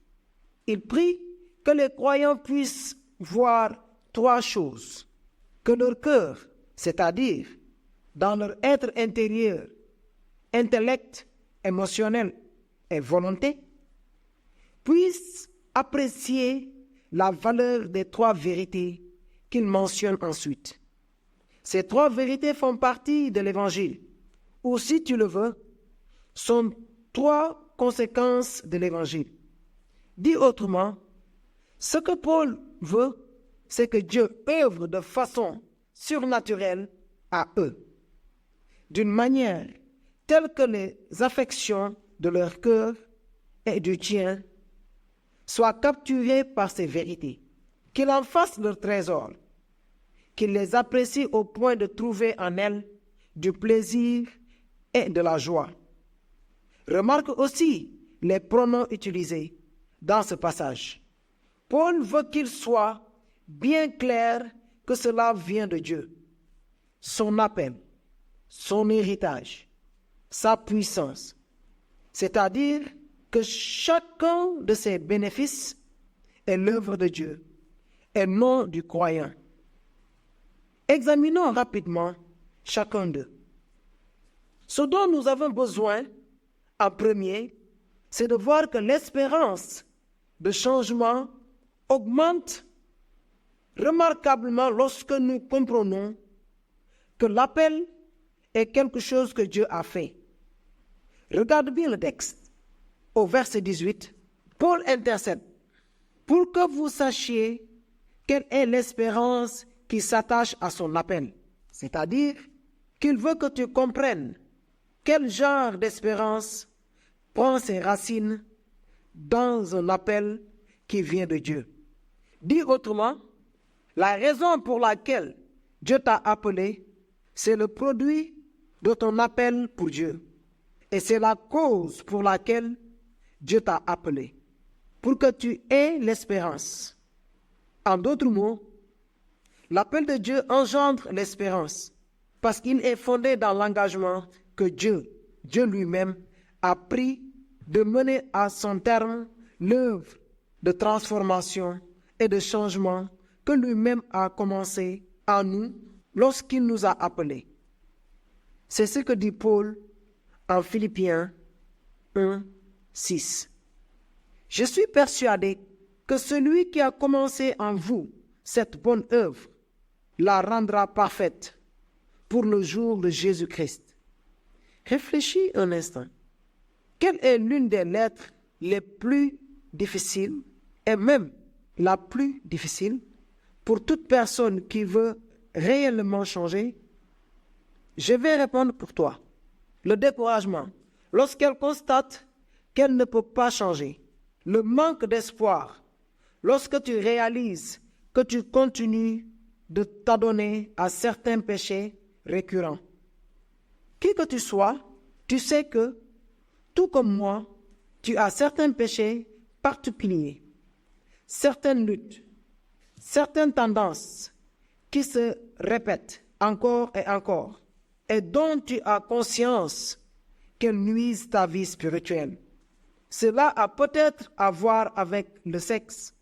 Il prie que les croyants puissent voir 3 choses. Que leur cœur, c'est-à-dire dans leur être intérieur, intellect, émotionnel et volonté, puissent apprécier la valeur des 3 vérités qu'il mentionne ensuite. Ces 3 vérités font partie de l'Évangile, ou si tu le veux, sont 3 conséquences de l'Évangile. Dit autrement, ce que Paul veut, c'est que Dieu œuvre de façon surnaturelle à eux, d'une manière telle que les affections de leur cœur et du tien soient capturées par ces vérités, qu'ils en fassent leur trésor, qu'ils les apprécient au point de trouver en elles du plaisir et de la joie. Remarque aussi les pronoms utilisés dans ce passage. Paul veut qu'il soit bien clair que cela vient de Dieu. Son appel, son héritage, sa puissance. C'est-à-dire que chacun de ces bénéfices est l'œuvre de Dieu et non du croyant. Examinons rapidement chacun d'eux. Ce dont nous avons besoin, en premier, c'est de voir que l'espérance de changement augmente remarquablement lorsque nous comprenons que l'appel est quelque chose que Dieu a fait. Regarde bien le texte. Au verset 18, Paul intercède pour que vous sachiez quelle est l'espérance qui s'attache à son appel. C'est-à-dire qu'il veut que tu comprennes quel genre d'espérance prend ses racines dans un appel qui vient de Dieu. Dit autrement, la raison pour laquelle Dieu t'a appelé, c'est le produit de ton appel pour Dieu. Et c'est la cause pour laquelle Dieu t'a appelé, pour que tu aies l'espérance. En d'autres mots, l'appel de Dieu engendre l'espérance, parce qu'il est fondé dans l'engagement que Dieu lui-même, a pris de mener à son terme l'œuvre de transformation et de changement que lui-même a commencé en nous lorsqu'il nous a appelés. C'est ce que dit Paul en Philippiens 1, 6. Je suis persuadé que celui qui a commencé en vous cette bonne œuvre la rendra parfaite pour le jour de Jésus-Christ. Réfléchis un instant. Quelle est l'une des lettres les plus difficiles et même la plus difficile pour toute personne qui veut réellement changer? Je vais répondre pour toi. Le découragement, lorsqu'elle constate qu'elle ne peut pas changer. Le manque d'espoir, lorsque tu réalises que tu continues de t'adonner à certains péchés récurrents. Qui que tu sois, tu sais que, tout comme moi, tu as certains péchés particuliers, certaines luttes, certaines tendances qui se répètent encore et encore. et dont tu as conscience qu'elles nuisent ta vie spirituelle. Cela a peut-être à voir avec le sexe,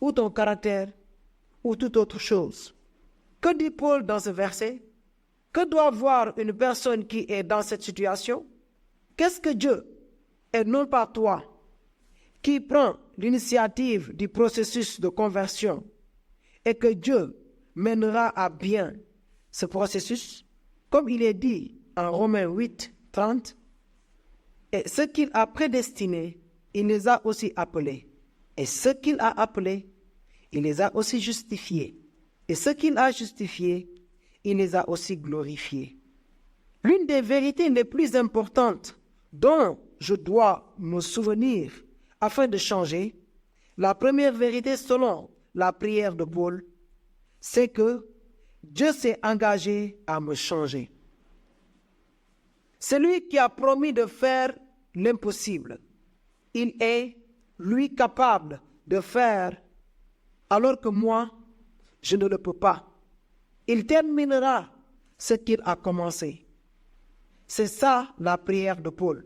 ou ton caractère, ou toute autre chose. Que dit Paul dans ce verset? Que doit voir une personne qui est dans cette situation? Qu'est-ce que Dieu, et non pas toi, qui prend l'initiative du processus de conversion et que Dieu mènera à bien ce processus, comme il est dit en Romains 8, 30, et ce qu'il a prédestiné, il les a aussi appelés. Et ce qu'il a appelés, il les a aussi justifiés. Et ce qu'il a justifiés, il les a aussi glorifiés. L'une des vérités les plus importantes dont je dois me souvenir afin de changer, la première vérité selon la prière de Paul, c'est que Dieu s'est engagé à me changer. C'est lui qui a promis de faire l'impossible. Il est, lui, capable de faire alors que moi, je ne le peux pas. Il terminera ce qu'il a commencé. C'est ça la prière de Paul.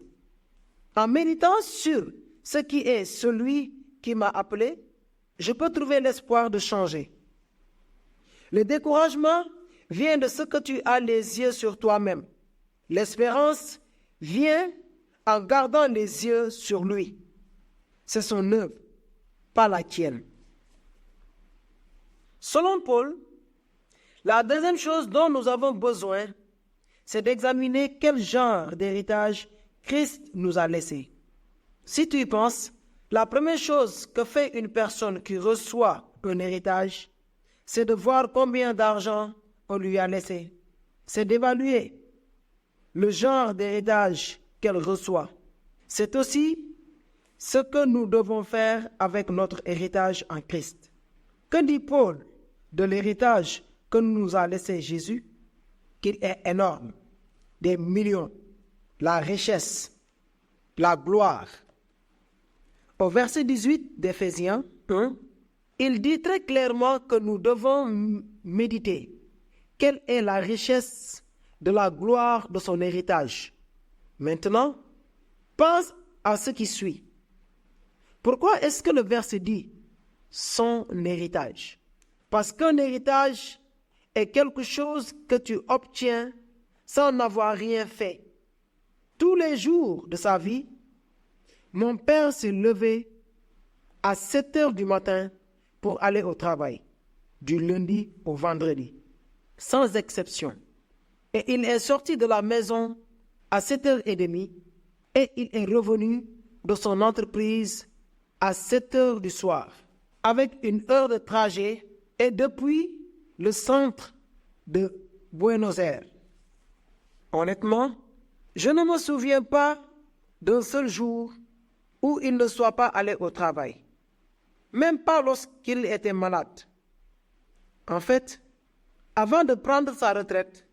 En méditant sur ce qui est celui qui m'a appelé, je peux trouver l'espoir de changer. Le découragement vient de ce que tu as les yeux sur toi-même. L'espérance vient en gardant les yeux sur lui. C'est son œuvre, pas la tienne. Selon Paul, la deuxième chose dont nous avons besoin, c'est d'examiner quel genre d'héritage Christ nous a laissé. Si tu y penses, la première chose que fait une personne qui reçoit un héritage, c'est de voir combien d'argent on lui a laissé. C'est d'évaluer le genre d'héritage qu'elle reçoit. C'est aussi ce que nous devons faire avec notre héritage en Christ. Que dit Paul de l'héritage que nous a laissé Jésus? Qu'il est énorme, des millions, la richesse, la gloire. Au verset 18 d'Éphésiens 1, il dit très clairement que nous devons méditer quelle est la richesse de la gloire de son héritage. Maintenant, pense à ce qui suit. Pourquoi est-ce que le verset dit son héritage? Parce qu'un héritage est quelque chose que tu obtiens sans n'avoir rien fait. Tous les jours de sa vie, mon père s'est levé à 7 heures du matin pour aller au travail, du lundi au vendredi, sans exception. Et il est sorti de la maison à 7h30 et il est revenu de son entreprise à 7 heures du soir, avec une heure de trajet et depuis le centre de Buenos Aires. Honnêtement, je ne me souviens pas d'un seul jour où il ne soit pas allé au travail, même pas lorsqu'il était malade. En fait, avant de prendre sa retraite,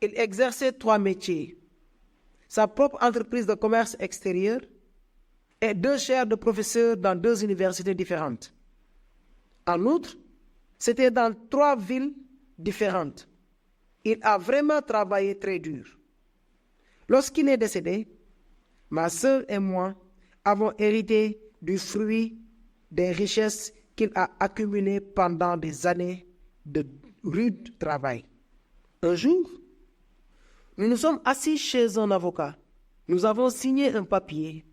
il exerçait 3 métiers. Sa propre entreprise de commerce extérieur et 2 chaires de professeur dans 2 universités différentes. En outre, c'était dans 3 villes différentes. Il a vraiment travaillé très dur. Lorsqu'il est décédé, ma sœur et moi avons hérité du fruit des richesses qu'il a accumulées pendant des années de rude travail. Un jour, nous nous sommes assis chez un avocat. Nous avons signé un papier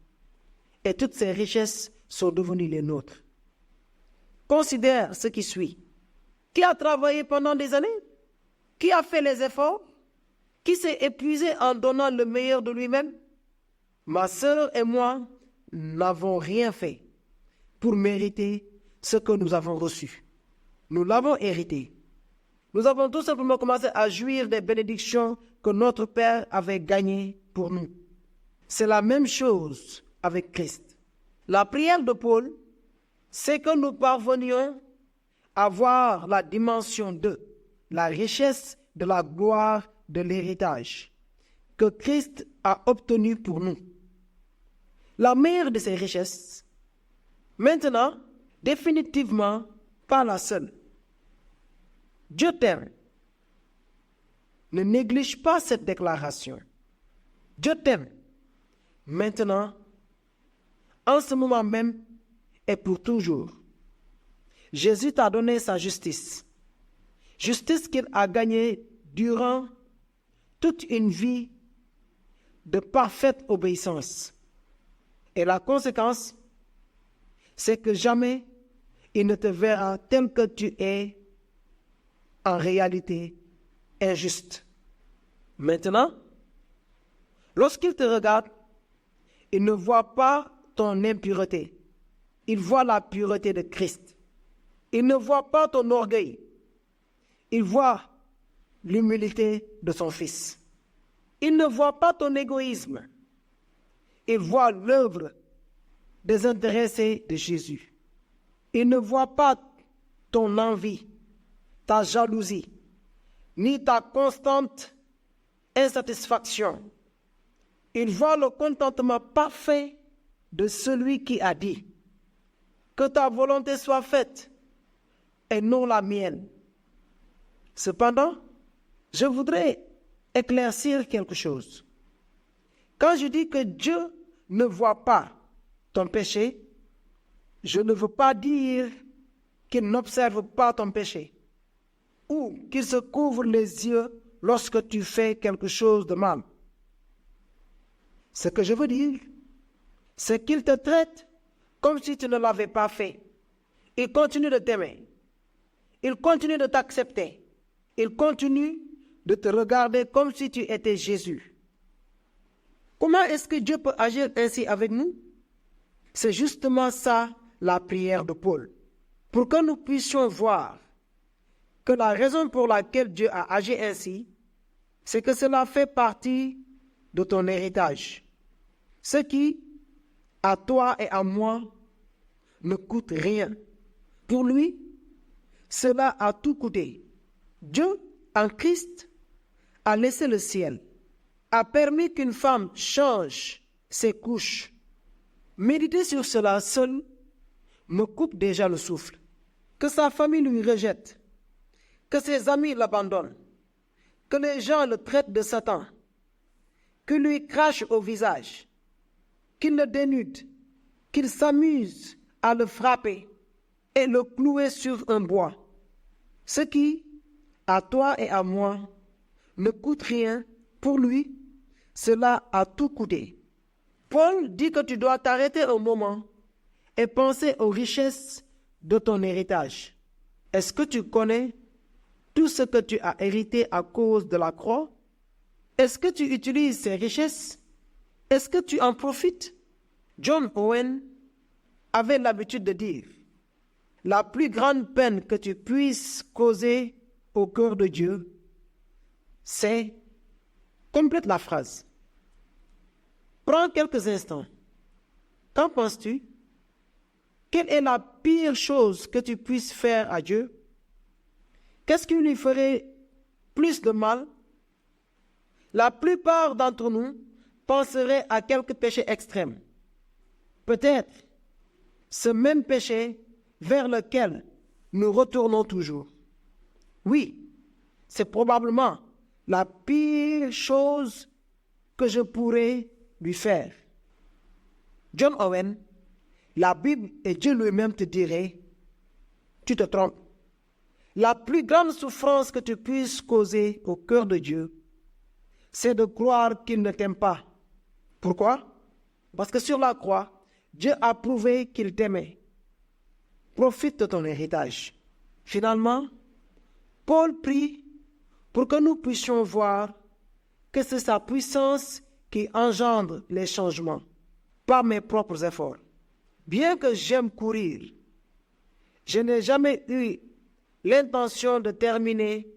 et toutes ces richesses sont devenues les nôtres. Considère ce qui suit. Qui a travaillé pendant des années? Qui a fait les efforts? Qui s'est épuisé en donnant le meilleur de lui-même? Ma sœur et moi n'avons rien fait pour mériter ce que nous avons reçu. Nous l'avons hérité. Nous avons tout simplement commencé à jouir des bénédictions que notre Père avait gagnées pour nous. C'est la même chose avec Christ. La prière de Paul, c'est que nous parvenions à voir la dimension de la richesse de la gloire de l'héritage que Christ a obtenu pour nous. La meilleure de ces richesses, maintenant, définitivement pas la seule. Dieu t'aime. Ne néglige pas cette déclaration. Dieu t'aime. Maintenant, en ce moment même et pour toujours. Jésus t'a donné sa justice. Justice qu'il a gagnée durant toute une vie de parfaite obéissance. Et la conséquence, c'est que jamais il ne te verra tel que tu es en réalité injuste. Maintenant, lorsqu'il te regarde, il ne voit pas ton impureté. Il voit la pureté de Christ. Il ne voit pas ton orgueil. Il voit l'humilité de son Fils. Il ne voit pas ton égoïsme. Il voit l'œuvre désintéressée de Jésus. Il ne voit pas ton envie, ta jalousie, ni ta constante insatisfaction. Il voit le contentement parfait de celui qui a dit « Que ta volonté soit faite et non la mienne ». Cependant, je voudrais éclaircir quelque chose. Quand je dis que Dieu ne voit pas ton péché, je ne veux pas dire qu'il n'observe pas ton péché ou qu'il se couvre les yeux lorsque tu fais quelque chose de mal. Ce que je veux dire, c'est qu'il te traite comme si tu ne l'avais pas fait. Il continue de t'aimer. Il continue de t'accepter. Il continue de te regarder comme si tu étais Jésus. Comment est-ce que Dieu peut agir ainsi avec nous? C'est justement ça la prière de Paul. Pour que nous puissions voir que la raison pour laquelle Dieu a agi ainsi, c'est que cela fait partie de ton héritage. Ce qui, à toi et à moi, ne coûte rien. Pour lui, cela a tout coûté. Dieu, en Christ, a laissé le ciel, a permis qu'une femme change ses couches. Méditer sur cela seul me coupe déjà le souffle. Que sa famille lui rejette, que ses amis l'abandonnent, que les gens le traitent de Satan, qu'il lui crache au visage, qu'il le dénude, qu'il s'amuse à le frapper et le clouer sur un bois. Ce qui, à toi et à moi, ne coûte rien, pour lui, cela a tout coûté. Paul dit que tu dois t'arrêter un moment et penser aux richesses de ton héritage. Est-ce que tu connais tout ce que tu as hérité à cause de la croix? Est-ce que tu utilises ces richesses? Est-ce que tu en profites? John Owen avait l'habitude de dire « La plus grande peine que tu puisses causer au cœur de Dieu, c'est... » Complète la phrase. Prends quelques instants. Qu'en penses-tu? Quelle est la pire chose que tu puisses faire à Dieu? Qu'est-ce qui lui ferait plus de mal? La plupart d'entre nous penseraient à quelques péchés extrêmes. Peut-être ce même péché vers lequel nous retournons toujours. Oui, c'est probablement la pire chose que je pourrais lui faire. John Owen, la Bible et Dieu lui-même te diraient, tu te trompes. La plus grande souffrance que tu puisses causer au cœur de Dieu, c'est de croire qu'il ne t'aime pas. Pourquoi? Parce que sur la croix, Dieu a prouvé qu'il t'aimait. Profite de ton héritage. Finalement, Paul prie pour que nous puissions voir que c'est sa puissance qui engendre les changements, pas mes propres efforts. Bien que j'aime courir, je n'ai jamais eu l'intention de terminer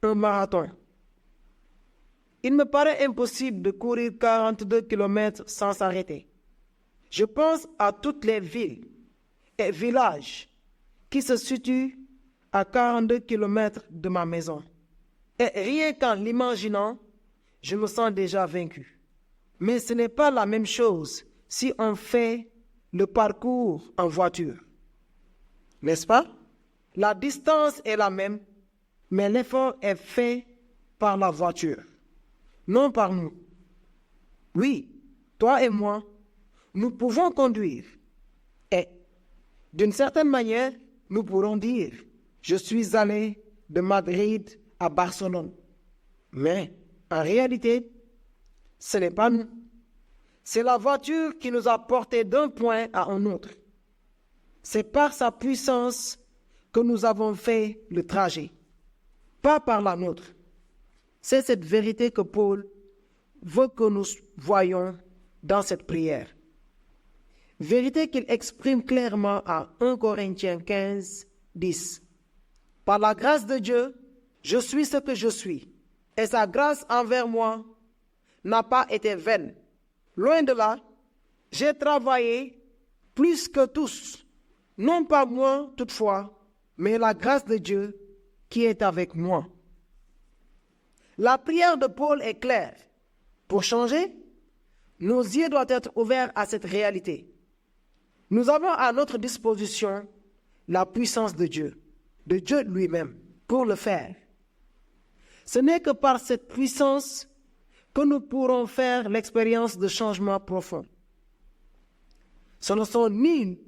un marathon. Il me paraît impossible de courir 42 km sans s'arrêter. Je pense à toutes les villes et villages qui se situent à 42 km de ma maison. Et rien qu'en l'imaginant, je me sens déjà vaincu. Mais ce n'est pas la même chose si on fait le parcours en voiture. N'est-ce pas? La distance est la même, mais l'effort est fait par la voiture, non par nous. Oui, toi et moi, nous pouvons conduire. Et, d'une certaine manière, nous pourrons dire, je suis allé de Madrid à Barcelone. Mais, en réalité, ce n'est pas nous. C'est la voiture qui nous a portés d'un point à un autre. C'est par sa puissance que nous avons fait le trajet, pas par la nôtre. C'est cette vérité que Paul veut que nous voyions dans cette prière. Vérité qu'il exprime clairement à 1 Corinthiens 15, 10. Par la grâce de Dieu, je suis ce que je suis, et sa grâce envers moi n'a pas été vaine. Loin de là, j'ai travaillé plus que tous, non pas moi toutefois, mais la grâce de Dieu qui est avec moi. La prière de Paul est claire. Pour changer, nos yeux doivent être ouverts à cette réalité. Nous avons à notre disposition la puissance de Dieu lui-même, pour le faire. Ce n'est que par cette puissance que nous pourrons faire l'expérience de changement profond. Ce ne sont ni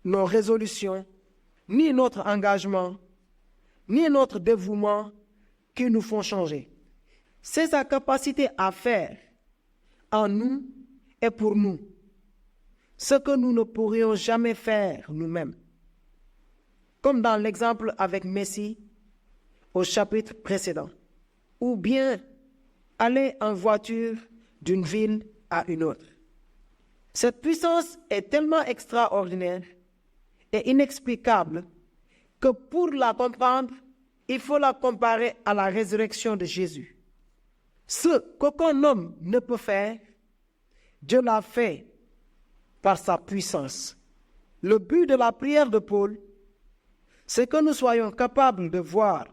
nos résolutions, ni notre engagement, ni notre dévouement qui nous font changer. C'est sa capacité à faire en nous et pour nous ce que nous ne pourrions jamais faire nous-mêmes. Comme dans l'exemple avec Messie au chapitre précédent, ou bien aller en voiture d'une ville à une autre. Cette puissance est tellement extraordinaire et inexplicable que pour la comprendre, il faut la comparer à la résurrection de Jésus. Ce qu'aucun homme ne peut faire, Dieu l'a fait par sa puissance. Le but de la prière de Paul, c'est que nous soyons capables de voir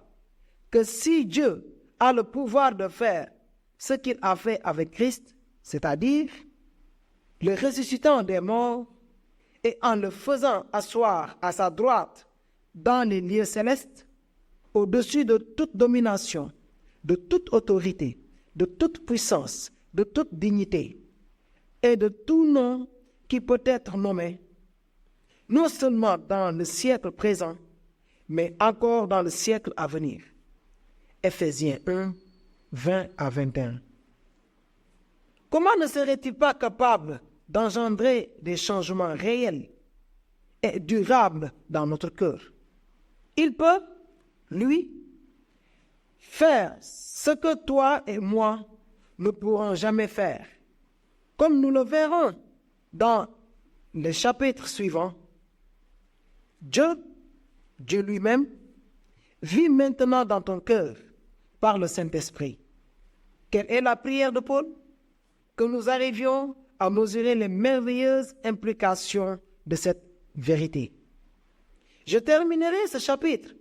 que si Dieu a le pouvoir de faire ce qu'il a fait avec Christ, c'est-à-dire le ressuscitant des morts et en le faisant asseoir à sa droite dans les lieux célestes, au-dessus de toute domination, de toute autorité, de toute puissance, de toute dignité et de tout nom qui peut être nommé, non seulement dans le siècle présent, mais encore dans le siècle à venir. Éphésiens 1, 20 à 21. Comment ne serait-il pas capable d'engendrer des changements réels et durables dans notre cœur? Il peut, lui, faire ce que toi et moi ne pourrons jamais faire. Comme nous le verrons dans les chapitres suivants, Dieu lui-même, vit maintenant dans ton cœur par le Saint-Esprit. Quelle est la prière de Paul? Que nous arrivions à mesurer les merveilleuses implications de cette vérité. Je terminerai ce chapitre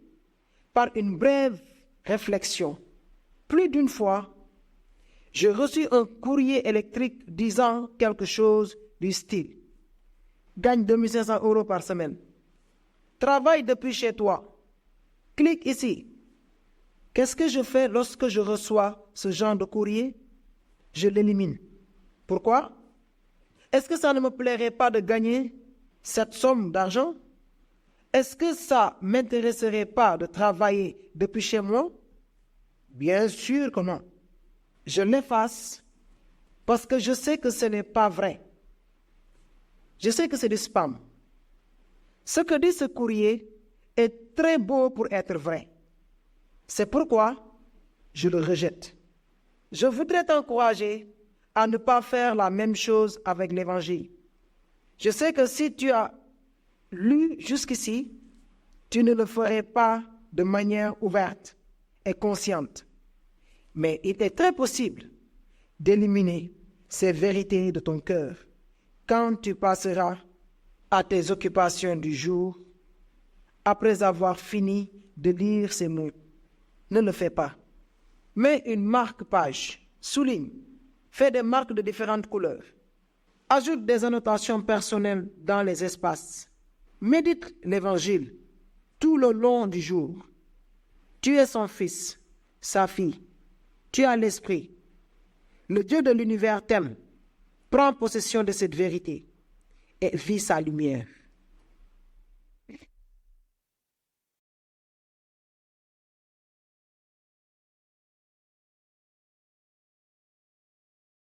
par une brève réflexion. Plus d'une fois, j'ai reçu un courrier électrique disant quelque chose du style: gagne 2500 € par semaine. Travaille depuis chez toi. Clique ici. Qu'est-ce que je fais lorsque je reçois ce genre de courrier? Je l'élimine. Pourquoi? Est-ce que ça ne me plairait pas de gagner cette somme d'argent? Est-ce que ça ne m'intéresserait pas de travailler depuis chez moi? Bien sûr que non. Je l'efface parce que je sais que ce n'est pas vrai. Je sais que c'est du spam. Ce que dit ce courrier est très beau pour être vrai. C'est pourquoi je le rejette. Je voudrais t'encourager à ne pas faire la même chose avec l'Évangile. Je sais que si tu as lu jusqu'ici, tu ne le ferais pas de manière ouverte et consciente. Mais il est très possible d'éliminer ces vérités de ton cœur quand tu passeras à tes occupations du jour après avoir fini de lire ces mots. Ne le fais pas. Mets une marque-page, souligne, fais des marques de différentes couleurs. Ajoute des annotations personnelles dans les espaces. Médite l'Évangile tout le long du jour. Tu es son fils, sa fille. tu as l'esprit. Le Dieu de l'univers t'aime. Prends possession de cette vérité et vis sa lumière.